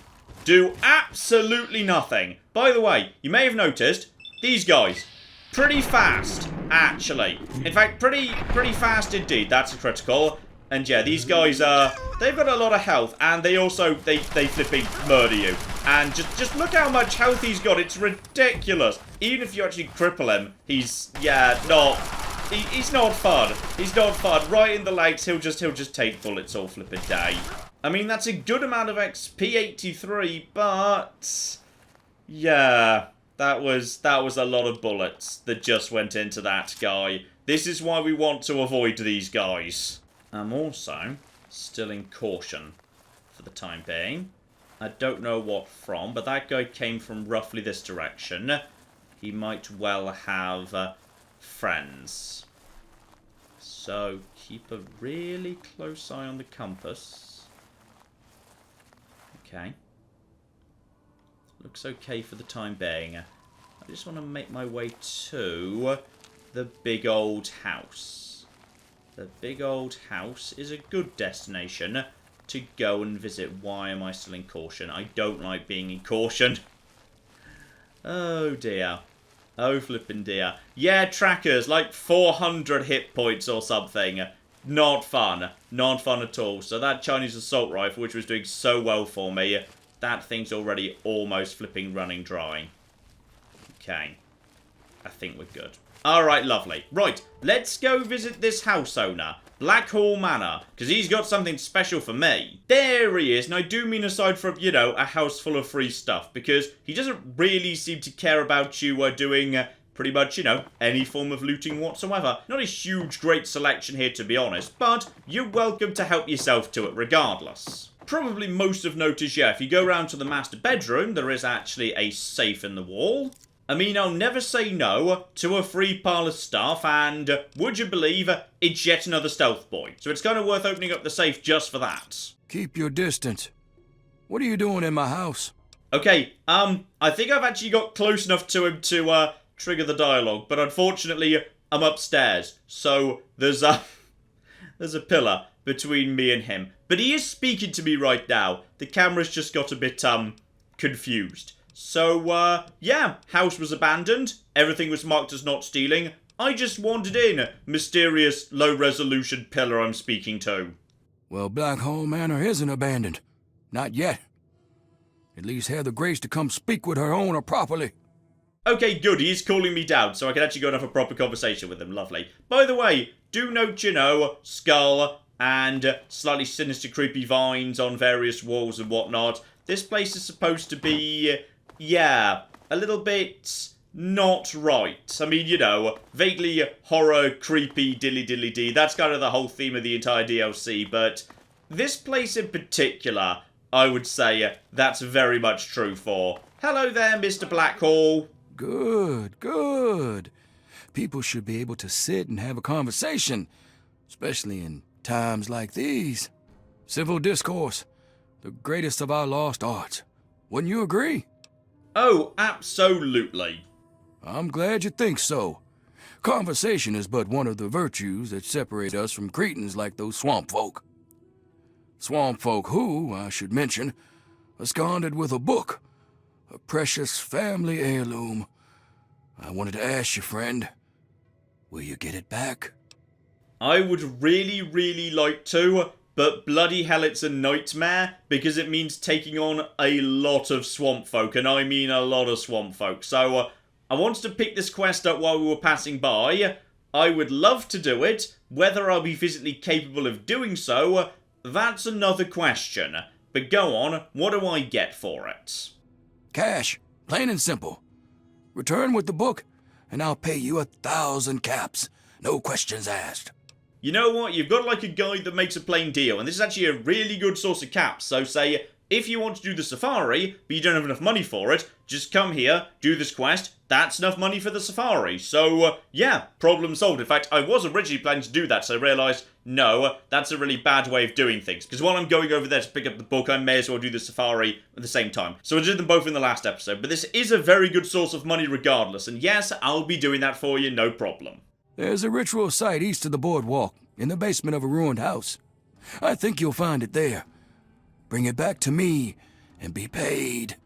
do absolutely nothing. By the way, you may have noticed, these guys, pretty fast, actually. In fact, pretty fast indeed. That's a critical. And yeah, these guys, they've got a lot of health, and they also, they flipping murder you. And just look how much health he's got. It's ridiculous. Even if you actually cripple him, he's, yeah, he's not fun. He's not fun. Right in the legs, he'll just take bullets all flipping day. I mean, that's a good amount of XP, 83, but yeah, that was a lot of bullets that just went into that guy. This is why we want to avoid these guys. I'm also still in caution for the time being. I don't know what from, but that guy came from roughly this direction. He might well have friends. So keep a really close eye on the compass. Okay. Looks okay for the time being. I just want to make my way to the big old house. The big old house is a good destination to go and visit. Why am I still in caution? I don't like being in caution. Oh dear. Oh flippin' dear. Yeah, trackers, like 400 hit points or something. Not fun. Not fun at all. So that Chinese assault rifle, which was doing so well for me, that thing's already almost flipping running dry. Okay. I think we're good. Alright, lovely. Right, let's go visit this house owner. Blackhall Manor, because he's got something special for me. There he is, and I do mean aside from, you know, a house full of free stuff, because he doesn't really seem to care about you doing pretty much, you know, any form of looting whatsoever. Not a huge, great selection here, to be honest, but you're welcome to help yourself to it regardless. Probably most of note is, yeah, if you go around to the master bedroom, there is actually a safe in the wall. I mean, I'll never say no to a free pile of stuff, and would you believe it's yet another stealth boy. So it's kind of worth opening up the safe just for that. Keep your distance. What are you doing in my house? Okay, I think I've actually got close enough to him to trigger the dialogue, but unfortunately I'm upstairs, so there's a pillar between me and him. But he is speaking to me right now. The camera's just got a bit confused. So, yeah, house was abandoned, everything was marked as not stealing, I just wandered in, mysterious, low-resolution pillar I'm speaking to. Well, Blackhall Manor isn't abandoned. Not yet. At least have the grace to come speak with her owner properly. Okay, good, he's calling me down, so I can actually go and have a proper conversation with him, lovely. By the way, do note, you know, skull and slightly sinister, creepy vines on various walls and whatnot. This place is supposed to be... yeah, a little bit not right. I mean, you know, vaguely horror, creepy, dilly-dilly-dee. That's kind of the whole theme of the entire DLC, but this place in particular, I would say that's very much true for. Hello there, Mr. Blackhall. Good, good. People should be able to sit and have a conversation, especially in times like these. Civil discourse, the greatest of our lost arts. Wouldn't you agree? Oh, absolutely. I'm glad you think so. Conversation is but one of the virtues that separate us from cretins like those swamp folk. Swamp folk who, I should mention, absconded with a book, a precious family heirloom. I wanted to ask you, friend, will you get it back? I would really, really like to, but bloody hell it's a nightmare, because it means taking on a lot of swamp folk, and I mean a lot of swamp folk. So, I wanted to pick this quest up while we were passing by. I would love to do it. Whether I'll be physically capable of doing so, that's another question. But go on, what do I get for it? Cash, plain and simple. Return with the book, and I'll pay you 1,000 caps. No questions asked. You know what? You've got like a guide that makes a plain deal, and this is actually a really good source of caps. So say, if you want to do the safari, but you don't have enough money for it, just come here, do this quest, that's enough money for the safari. So, yeah, problem solved. In fact, I was originally planning to do that, so I realised, no, that's a really bad way of doing things. Because while I'm going over there to pick up the book, I may as well do the safari at the same time. So I did them both in the last episode, but this is a very good source of money regardless, and yes, I'll be doing that for you, no problem. There's a ritual site east of the boardwalk, in the basement of a ruined house. I think you'll find it there. Bring it back to me, and be paid.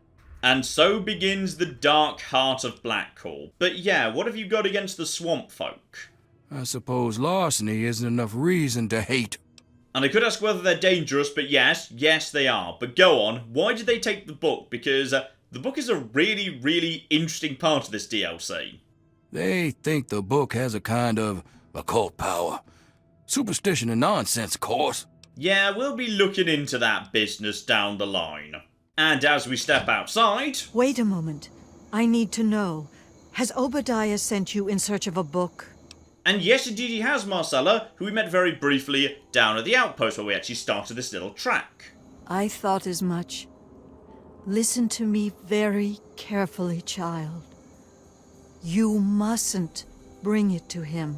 And so begins the dark heart of Blackhall. But yeah, what have you got against the swamp folk? I suppose larceny isn't enough reason to hate. And I could ask whether they're dangerous, but yes, they are. But go on, why did they take the book? Because the book is a really, really interesting part of this DLC. They think the book has a kind of occult power. Superstition and nonsense, of course. Yeah, we'll be looking into that business down the line. And as we step outside... Wait a moment. I need to know. Has Obadiah sent you in search of a book? And yes, indeed he has, Marcella, who we met very briefly down at the outpost where we actually started this little track. I thought as much. Listen to me very carefully, child. You mustn't bring it to him.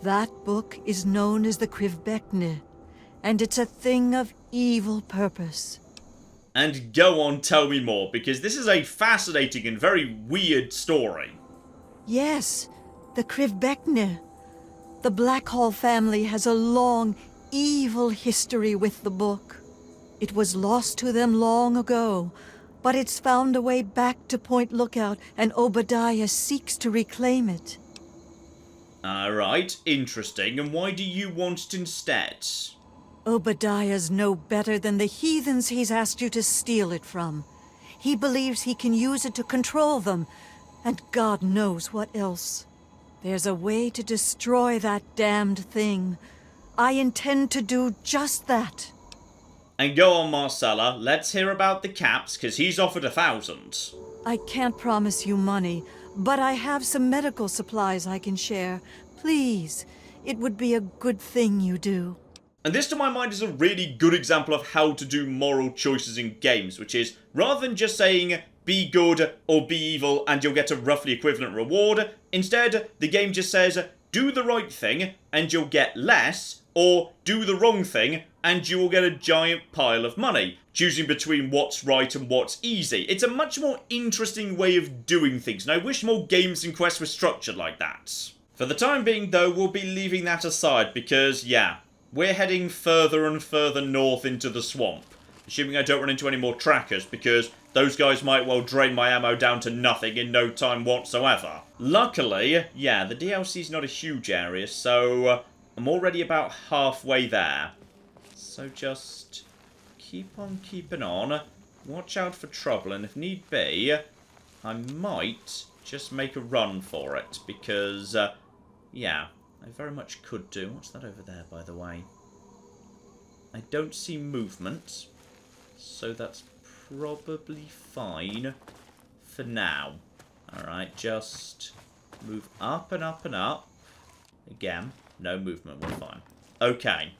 That book is known as the Krivbekne, and it's a thing of evil purpose. And go on, tell me more, because this is a fascinating and very weird story. Yes, the Krivbekne. The Blackhall family has a long, evil history with the book. It was lost to them long ago, but it's found a way back to Point Lookout, and Obadiah seeks to reclaim it. Alright, interesting. And why do you want it instead? Obadiah's no better than the heathens he's asked you to steal it from. He believes he can use it to control them, and God knows what else. There's a way to destroy that damned thing. I intend to do just that. And go on, Marcella, let's hear about the caps, because he's offered 1,000. I can't promise you money, but I have some medical supplies I can share. Please, it would be a good thing you do. And this, to my mind, is a really good example of how to do moral choices in games, which is, rather than just saying, be good or be evil and you'll get a roughly equivalent reward, instead, the game just says, do the right thing and you'll get less, or do the wrong thing and you will get a giant pile of money, choosing between what's right and what's easy. It's a much more interesting way of doing things, and I wish more games and quests were structured like that. For the time being, though, we'll be leaving that aside because, yeah, we're heading further and further north into the swamp. Assuming I don't run into any more trackers, because those guys might well drain my ammo down to nothing in no time whatsoever. Luckily, yeah, the DLC's not a huge area, so I'm already about halfway there. So just keep on keeping on. Watch out for trouble, and if need be, I might just make a run for it, because, yeah, I very much could do. What's that over there, by the way? I don't see movement, so that's probably fine for now. Alright, just move up and up and up. Again, no movement, we're fine. Okay,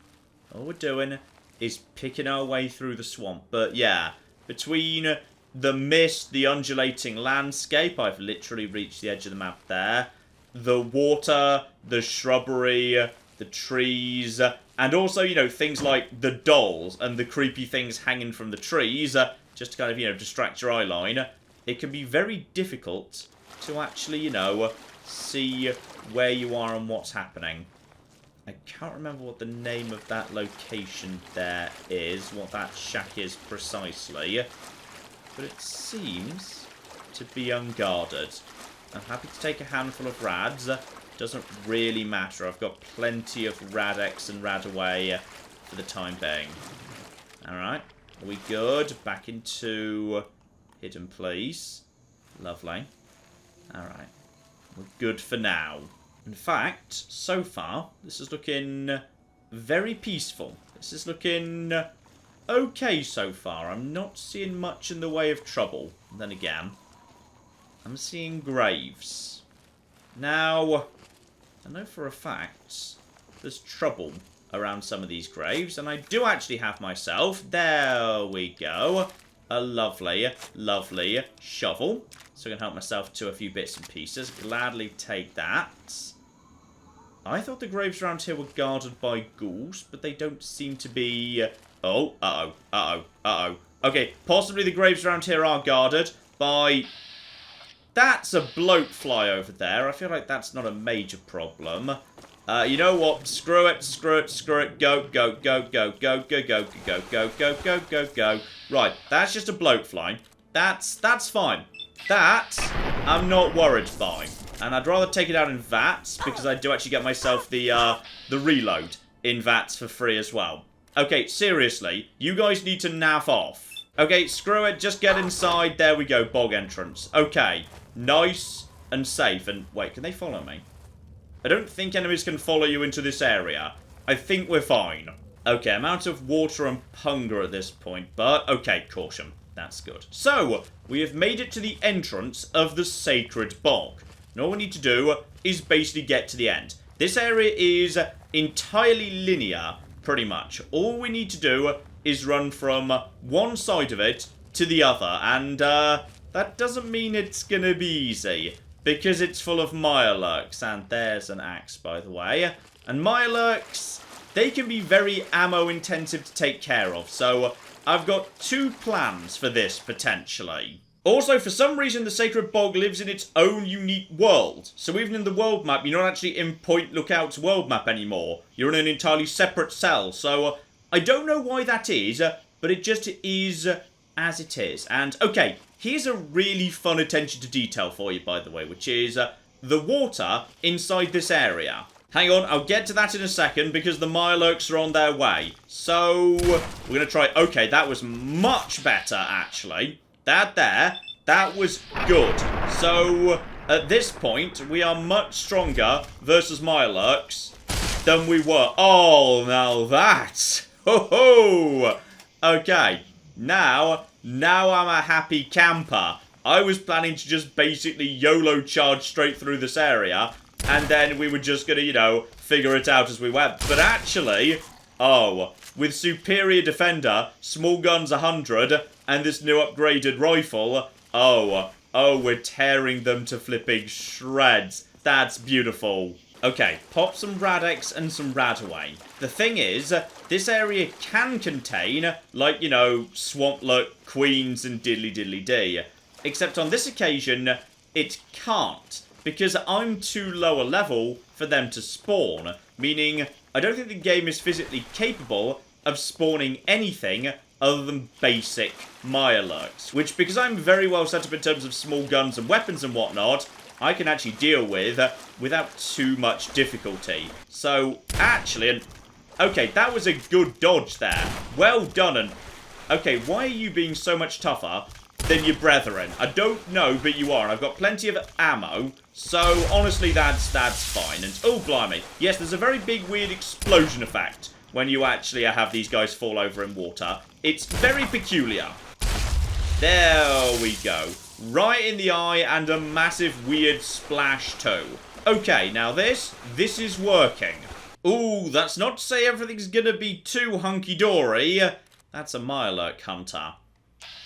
all we're doing is picking our way through the swamp. But yeah, between the mist, the undulating landscape, I've literally reached the edge of the map there. The water, the shrubbery, the trees, and also, you know, things like the dolls and the creepy things hanging from the trees, just to kind of, you know, distract your eye line. It can be very difficult to actually, you know, see where you are and what's happening. I can't remember what the name of that location there is, what that shack is precisely, but it seems to be unguarded. I'm happy to take a handful of rads. Doesn't really matter. I've got plenty of Rad-X and Rad-Away for the time being. Alright. Are we good? Back into hidden place. Lovely. Alright. We're good for now. In fact, so far, this is looking very peaceful. This is looking okay so far. I'm not seeing much in the way of trouble. Then again, I'm seeing graves. Now, I know for a fact there's trouble around some of these graves, and I do actually have myself, there we go, a lovely, lovely shovel. So I can help myself to a few bits and pieces. Gladly take that. I thought the graves around here were guarded by ghouls, but they don't seem to be... Oh, uh-oh, uh-oh, uh-oh. Okay, possibly the graves around here are guarded by... That's a bloatfly over there. I feel like that's not a major problem. You know what? Screw it, screw it, screw it. Go, go, go, go, go, go, go, go, go, go, go, go, go. Right, that's just a bloatfly. That's fine. That, I'm not worried by. And I'd rather take it out in VATS, because I do actually get myself the reload in VATS for free as well. Okay, seriously, you guys need to naff off. Okay, screw it, just get inside. There we go, bog entrance. Okay, nice and safe. And wait, can they follow me? I don't think enemies can follow you into this area. I think we're fine. Okay, I'm out of water and hunger at this point, but okay, caution. That's good. So, we have made it to the entrance of the Sacred Bog. And all we need to do is basically get to the end. This area is entirely linear, pretty much. All we need to do is run from one side of it to the other. And that doesn't mean it's going to be easy, because it's full of Mirelurks. And there's an axe, by the way. And Mirelurks, they can be very ammo intensive to take care of. So I've got two plans for this, potentially. Also, for some reason, the Sacred Bog lives in its own unique world. So even in the world map, you're not actually in Point Lookout's world map anymore. You're in an entirely separate cell. So I don't know why that is, but it just is as it is. And, okay, here's a really fun attention to detail for you, by the way, which is the water inside this area. Hang on, I'll get to that in a second because the Mirelurks are on their way. So, we're going to try... Okay, that was much better, actually. That was good. So, at this point, we are much stronger versus Mirelurks than we were. Oh, now that. Ho ho! Okay, now I'm a happy camper. I was planning to just basically YOLO charge straight through this area, and then we were just gonna, you know, figure it out as we went. But actually, oh, with Superior Defender, Small Guns 100, and this new upgraded rifle, oh, we're tearing them to flipping shreds. That's beautiful. Okay, pop some Radex and some Radaway. The thing is, this area can contain, like, you know, Swampluck, Queens, and diddly-diddly-dee. Except on this occasion, it can't, because I'm too low a level for them to spawn, meaning I don't think the game is physically capable of spawning anything other than basic Mirelurks, which, because I'm very well set up in terms of small guns and weapons and whatnot, I can actually deal with without too much difficulty. So, actually, and okay, that was a good dodge there. Well done, and okay, why are you being so much tougher than your brethren? I don't know, but you are, and I've got plenty of ammo, so honestly, that's fine. And oh, blimey. Yes, there's a very big, weird explosion effect when you actually have these guys fall over in water. It's very peculiar. There we go. Right in the eye, and a massive weird splash too. Okay, now this is working. Ooh, that's not to say everything's gonna be too hunky-dory. That's a Mirelurk hunter.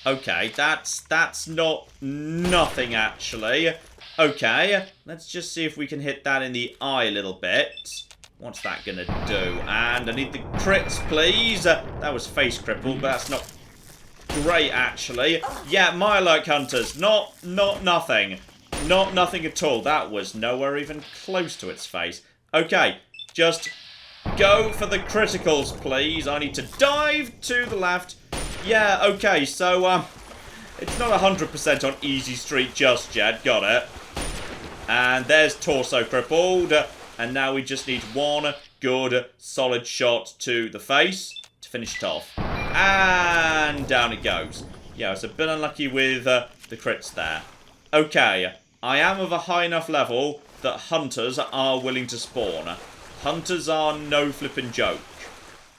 Okay, that's not nothing, actually. Okay, let's just see if we can hit that in the eye a little bit. What's that gonna do? And I need the crits, please. That was face crippled, but that's not great, actually. Yeah, Mirelurk hunters. Not nothing. Not nothing at all. That was nowhere even close to its face. Okay, just go for the criticals, please. I need to dive to the left. Yeah, okay, so, it's not 100% on easy street just yet. Got it. And there's torso crippled. And now we just need one good, solid shot to the face to finish it off. And down it goes. Yeah, it's a bit unlucky with the crits there. Okay, I am of a high enough level that hunters are willing to spawn. Hunters are no flippin' joke.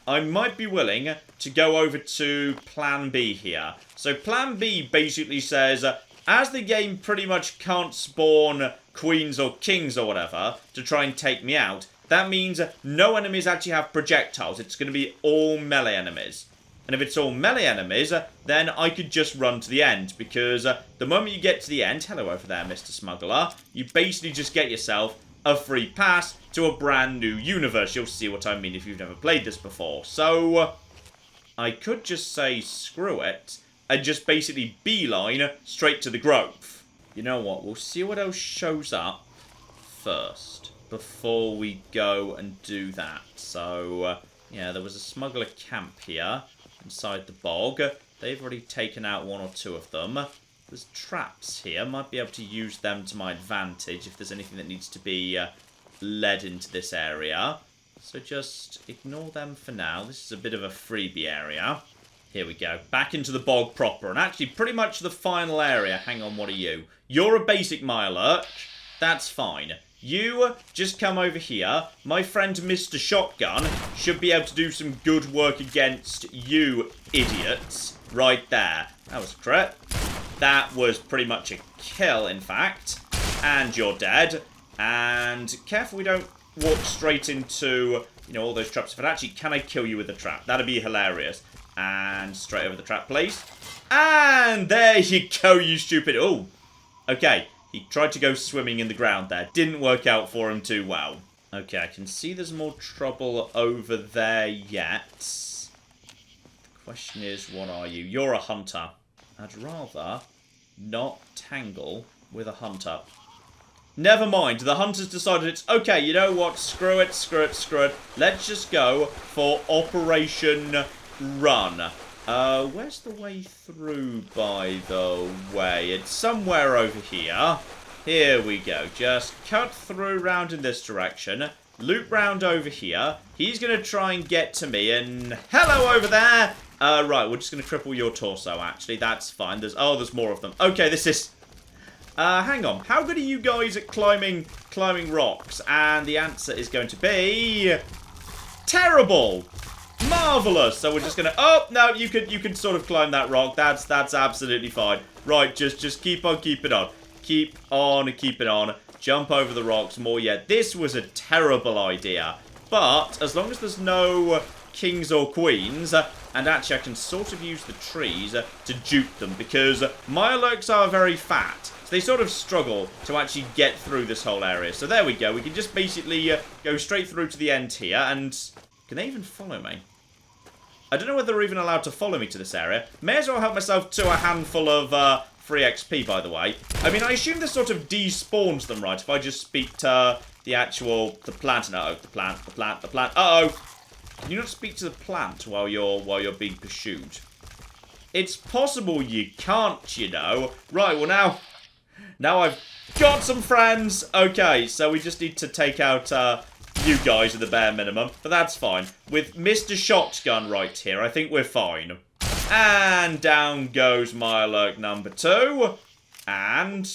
I might be willing to go over to Plan B here. So Plan B basically says, as the game pretty much can't spawn queens or kings or whatever to try and take me out, that means no enemies actually have projectiles. It's going to be all melee enemies. And if it's all melee enemies, then I could just run to the end. Because the moment you get to the end, hello over there, Mr. Smuggler, you basically just get yourself a free pass to a brand new universe. You'll see what I mean if you've never played this before. So, I could just say screw it and just basically beeline straight to the Grove. You know what, we'll see what else shows up first before we go and do that. So, yeah, there was a smuggler camp here inside the bog. They've already taken out one or two of them. There's traps here. Might be able to use them to my advantage if there's anything that needs to be led into this area. So just ignore them for now. This is a bit of a freebie area. Here we go. Back into the bog proper. And actually pretty much the final area. Hang on, what are you? You're a basic Mirelurk. That's fine. You just come over here. My friend Mr. Shotgun should be able to do some good work against you idiots. Right there. That was a crit. That was pretty much a kill, in fact. And you're dead. And careful we don't walk straight into, you know, all those traps. If it actually, can I kill you with a trap? That'd be hilarious. And straight over the trap, please. And there you go, you stupid. Oh, okay. He tried to go swimming in the ground there. Didn't work out for him too well. Okay, I can see there's more trouble over there yet. The question is, what are you? You're a hunter. I'd rather not tangle with a hunter. Never mind, the hunter's decided it's, okay, you know what, screw it, screw it, screw it. Let's just go for Operation Run. Where's the way through, by the way? It's somewhere over here. Here we go. Just cut through round in this direction. Loop round over here. He's going to try and get to me. And hello over there. Right, we're just going to cripple your torso, actually. That's fine. There's more of them. Okay, this is... hang on. How good are you guys at climbing rocks? And the answer is going to be... terrible. Marvelous. So we're just gonna... oh, no, you can sort of climb that rock. That's absolutely fine. Right, just keep on keeping on. Keep on keeping on. Jump over the rocks more yet. This was a terrible idea. But as long as there's no kings or queens, and actually I can sort of use the trees to dupe them, because Mirelurks are very fat. So they sort of struggle to actually get through this whole area. So there we go. We can just basically go straight through to the end here. And can they even follow me? I don't know whether they're even allowed to follow me to this area. May as well help myself to a handful of free XP, by the way. I mean, I assume this sort of despawns them, right? If I just speak to the plant. No, the plant. Uh-oh. Can you not speak to the plant while you're being pursued? It's possible you can't, you know. Right, well now I've got some friends. Okay, so we just need to take out you guys at the bare minimum, but that's fine. With Mr. Shotgun right here, I think we're fine. And down goes Mirelurk number 2. And...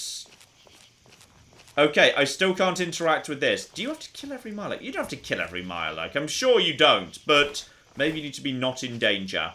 okay, I still can't interact with this. Do you have to kill every Mirelurk? You don't have to kill every Mirelurk. I'm sure you don't, but maybe you need to be not in danger.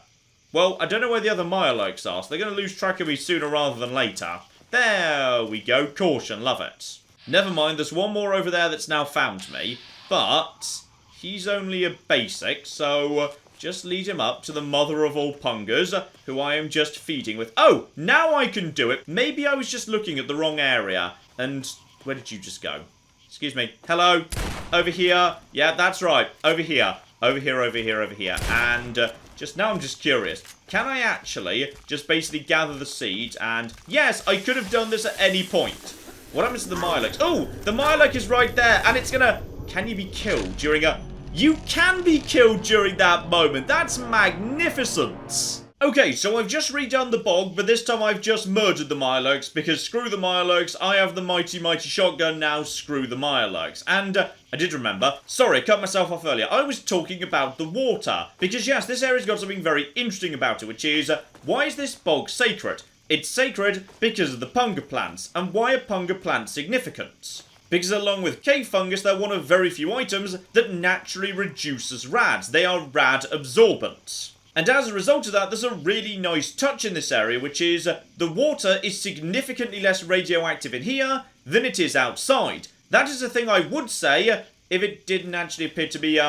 Well, I don't know where the other Mirelurks are, so they're going to lose track of me sooner rather than later. There we go. Caution, love it. Never mind, there's one more over there that's now found me. But he's only a basic, so just lead him up to the mother of all pungers, who I am just feeding with. Oh, now I can do it. Maybe I was just looking at the wrong area. And where did you just go? Excuse me. Hello? Over here? Yeah, that's right. Over here. Over here, over here, over here. And just now I'm just curious. Can I actually just basically gather the seeds and... yes, I could have done this at any point. What happens to the Mirelurk? Oh, the Mirelurk is right there, and it's gonna... can you be killed during a... you can be killed during that moment. That's magnificent. Okay, so I've just redone the bog, but this time I've just murdered the Mirelurks, because screw the Mirelurks, I have the mighty shotgun now, screw the Mirelurks. And I did remember, sorry, I cut myself off earlier, I was talking about the water. Because yes, this area's got something very interesting about it, which is, why is this bog sacred? It's sacred because of the punga plants. And why are punga plants significant? Because along with cave fungus, they're one of very few items that naturally reduces rads. They are rad absorbent. And as a result of that, there's a really nice touch in this area, which is the water is significantly less radioactive in here than it is outside. That is a thing I would say if it didn't actually appear to be,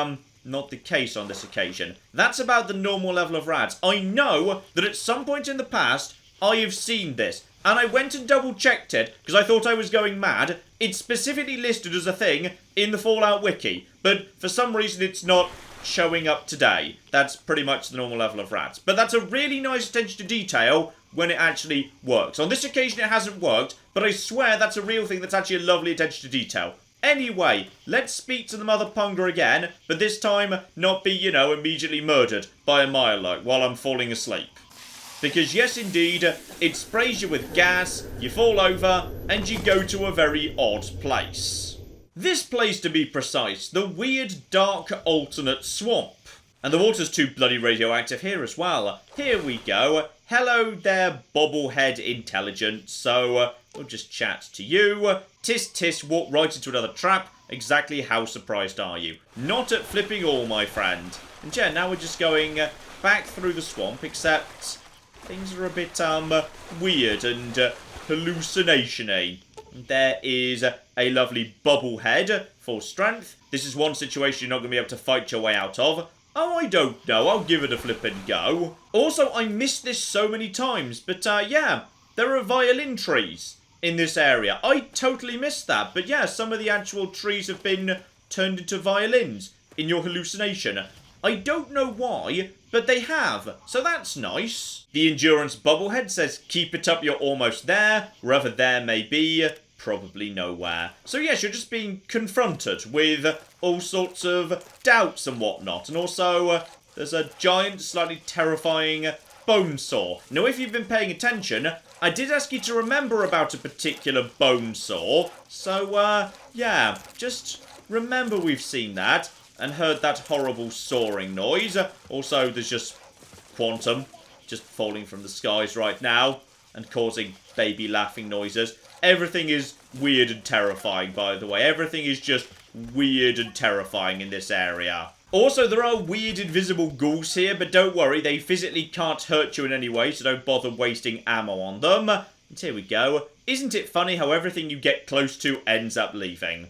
not the case on this occasion. That's about the normal level of rads. I know that at some point in the past, I have seen this. And I went and double-checked it, because I thought I was going mad. It's specifically listed as a thing in the Fallout Wiki, but for some reason it's not showing up today. That's pretty much the normal level of rats. But that's a really nice attention to detail when it actually works. On this occasion it hasn't worked, but I swear that's a real thing that's actually a lovely attention to detail. Anyway, let's speak to the mother punga again, but this time not be, you know, immediately murdered by a Mirelurk while I'm falling asleep. Because yes, indeed, it sprays you with gas, you fall over, and you go to a very odd place. This place, to be precise, the weird, dark, alternate swamp. And the water's too bloody radioactive here as well. Here we go. Hello there, bobblehead intelligence. So, we'll just chat to you. Tis tis, walk right into another trap. Exactly how surprised are you? Not at flipping all, my friend. And yeah, now we're just going back through the swamp, except... things are a bit, weird and hallucination-y. There is a lovely bobblehead for strength. This is one situation you're not going to be able to fight your way out of. Oh, I don't know. I'll give it a flippin' go. Also, I missed this so many times, but, yeah, there are violin trees in this area. I totally missed that, but yeah, some of the actual trees have been turned into violins in your hallucination. I don't know why, but they have, so that's nice. The endurance bubblehead says, keep it up, you're almost there. Wherever there may be, probably nowhere. So yes, you're just being confronted with all sorts of doubts and whatnot. And also, there's a giant, slightly terrifying bone saw. Now, if you've been paying attention, I did ask you to remember about a particular bone saw. So, yeah, just remember we've seen that and heard that horrible sawing noise. Also, there's just Quantum just falling from the skies right now and causing baby laughing noises. Everything is weird and terrifying, by the way. Everything is just weird and terrifying in this area. Also, there are weird invisible ghouls here, but don't worry, they physically can't hurt you in any way, so don't bother wasting ammo on them. And here we go. Isn't it funny how everything you get close to ends up leaving?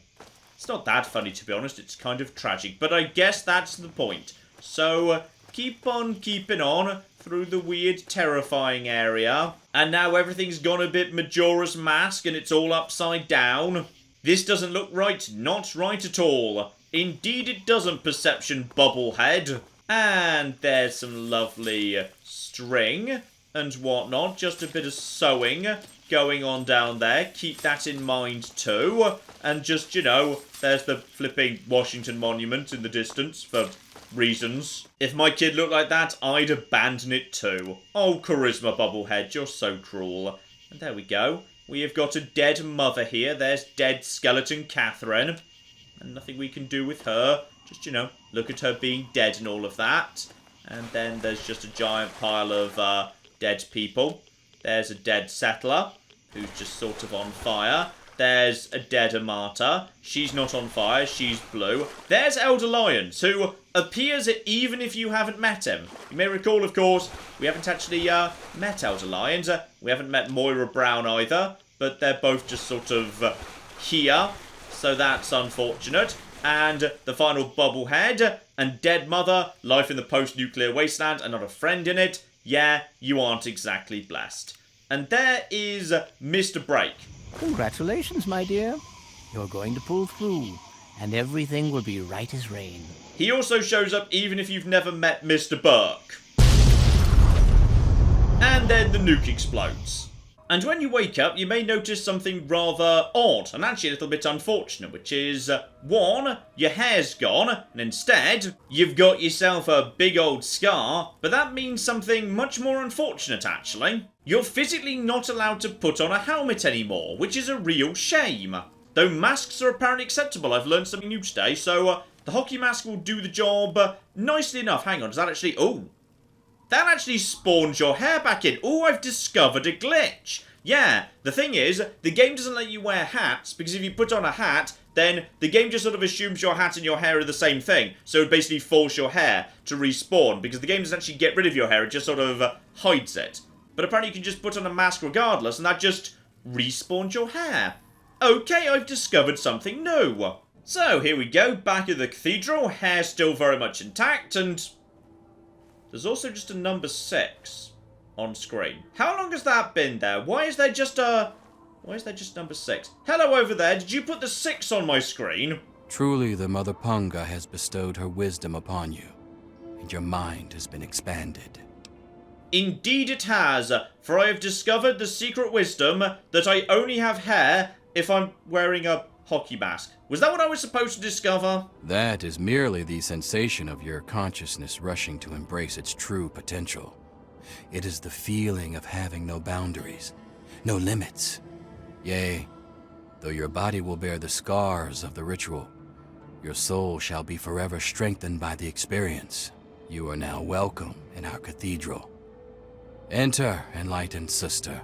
It's not that funny, to be honest. It's kind of tragic, but I guess that's the point. So, keep on keeping on through the weird, terrifying area. And now everything's gone a bit Majora's Mask and it's all upside down. This doesn't look right. Not right at all. Indeed it doesn't, Perception Bubblehead. And there's some lovely string and whatnot. Just a bit of sewing going on down there. Keep that in mind too. And just, you know, there's the flipping Washington Monument in the distance for reasons. If my kid looked like that, I'd abandon it too. Oh, Charisma Bubblehead, you're so cruel. And there we go. We have got a dead mother here. There's dead skeleton Catherine. And nothing we can do with her. Just, you know, look at her being dead and all of that. And then there's just a giant pile of dead people. There's a dead settler who's just sort of on fire. There's a dead Amata. She's not on fire. She's blue. There's Elder Lyons, who appears even if you haven't met him. You may recall, of course, we haven't actually met Elder Lyons. We haven't met Moira Brown either, but they're both just sort of here. So that's unfortunate. And the final Bubblehead and Dead Mother, Life in the Post-Nuclear Wasteland, and not a friend in it. Yeah, you aren't exactly blessed. And there is Mr. Break. Congratulations, my dear. You're going to pull through, and everything will be right as rain. He also shows up even if you've never met Mr. Burke. And then the nuke explodes. And when you wake up, you may notice something rather odd, and actually a little bit unfortunate, which is, one, your hair's gone, and instead, you've got yourself a big old scar, but that means something much more unfortunate, actually. You're physically not allowed to put on a helmet anymore, which is a real shame. Though masks are apparently acceptable, I've learned something new today, so the hockey mask will do the job nicely enough. Hang on, does that actually... Oh. That actually spawns your hair back in. Oh, I've discovered a glitch. Yeah, the thing is, the game doesn't let you wear hats, because if you put on a hat, then the game just sort of assumes your hat and your hair are the same thing. So it basically forces your hair to respawn, because the game doesn't actually get rid of your hair, it just sort of hides it. But apparently you can just put on a mask regardless, and that just respawns your hair. Okay, I've discovered something new. So, here we go, back at the cathedral, hair still very much intact, and there's also just a number 6 on screen. How long has that been there? Why is there just number 6? Hello over there, did you put the 6 on my screen? Truly the Mother Punga has bestowed her wisdom upon you, and your mind has been expanded. Indeed it has, for I have discovered the secret wisdom that I only have hair if I'm wearing a hockey mask. Was that what I was supposed to discover? That is merely the sensation of your consciousness rushing to embrace its true potential. It is the feeling of having no boundaries, no limits. Yea, though your body will bear the scars of the ritual, your soul shall be forever strengthened by the experience. You are now welcome in our cathedral. Enter, enlightened sister.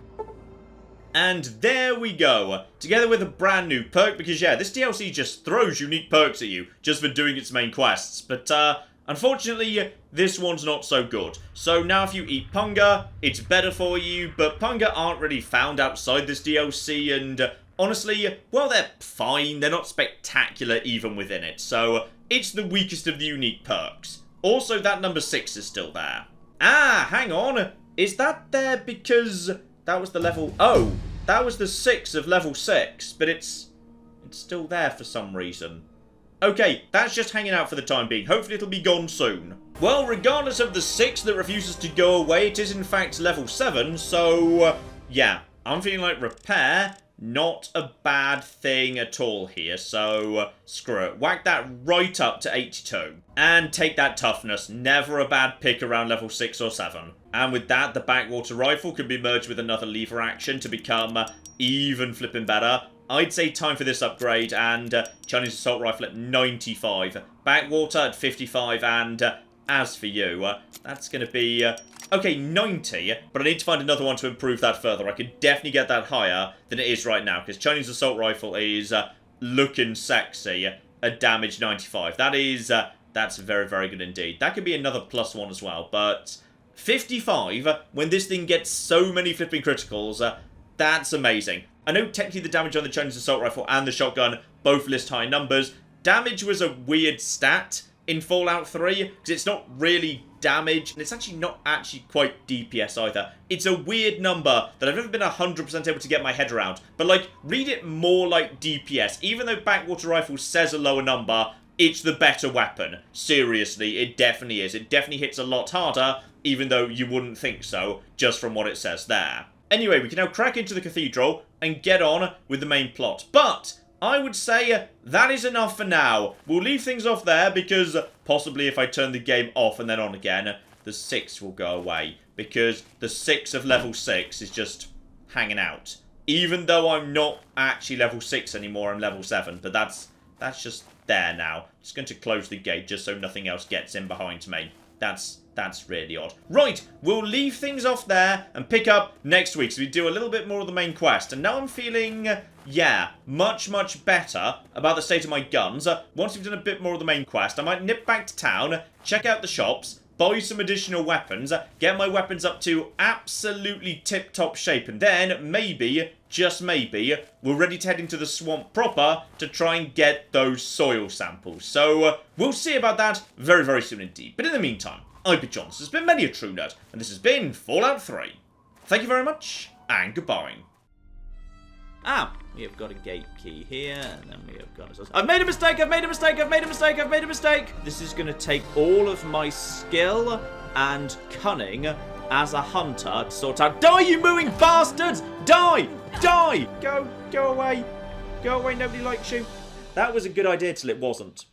And there we go, together with a brand new perk, because yeah, this DLC just throws unique perks at you, just for doing its main quests, but unfortunately, this one's not so good. So now if you eat Punga, it's better for you, but Punga aren't really found outside this DLC, and honestly, well, they're fine, they're not spectacular even within it, so it's the weakest of the unique perks. Also, that number 6 is still there. Ah, hang on, is that there because... That was the level... Oh, that was the 6 of level 6, but it's still there for some reason. Okay, that's just hanging out for the time being. Hopefully it'll be gone soon. Well, regardless of the 6 that refuses to go away, it is in fact level 7, so yeah, I'm feeling like repair, not a bad thing at all here, so screw it. Whack that right up to 82. And take that toughness, never a bad pick around level 6 or 7. And with that, the backwater rifle could be merged with another lever action to become even flipping better. I'd say time for this upgrade, and Chinese assault rifle at 95. Backwater at 55, and as for you, that's going to be, okay, 90, but I need to find another one to improve that further. I could definitely get that higher than it is right now, because Chinese assault rifle is looking sexy at damage 95. That is, that's very, very good indeed. That could be another +1 as well, but 55, when this thing gets so many flipping criticals, that's amazing. I know technically the damage on the Chinese assault rifle and the shotgun both list high numbers. Damage was a weird stat in Fallout 3, because it's not really damage, and it's actually not actually quite DPS either. It's a weird number that I've never been 100% able to get my head around, but like, read it more like DPS. Even though backwater rifle says a lower number, it's the better weapon. Seriously, it definitely is. It definitely hits a lot harder, even though you wouldn't think so, just from what it says there. Anyway, we can now crack into the cathedral and get on with the main plot. But I would say that is enough for now. We'll leave things off there because possibly if I turn the game off and then on again, the 6 will go away. Because the 6 of level 6 is just hanging out. Even though I'm not actually level 6 anymore, I'm level 7. But that's just there now. Just going to close the gate just so nothing else gets in behind me. That's really odd. Right, we'll leave things off there and pick up next week. So we do a little bit more of the main quest. And now I'm feeling, yeah, much, much better about the state of my guns. Once we've done a bit more of the main quest, I might nip back to town, check out the shops, buy some additional weapons, get my weapons up to absolutely tip-top shape. And then, maybe, just maybe, we're ready to head into the swamp proper to try and get those soil samples. So, we'll see about that very, very soon indeed. But in the meantime, I've been John, this has been Many a True Nerd, and this has been Fallout 3. Thank you very much, and goodbye. We have got a gate key here, and then we have got... I've made a mistake, I've made a mistake, I've made a mistake, I've made a mistake! This is going to take all of my skill and cunning as a hunter to sort out... Die, you mooing bastards! Die! Die! Go away. Go away, nobody likes you. That was a good idea till it wasn't.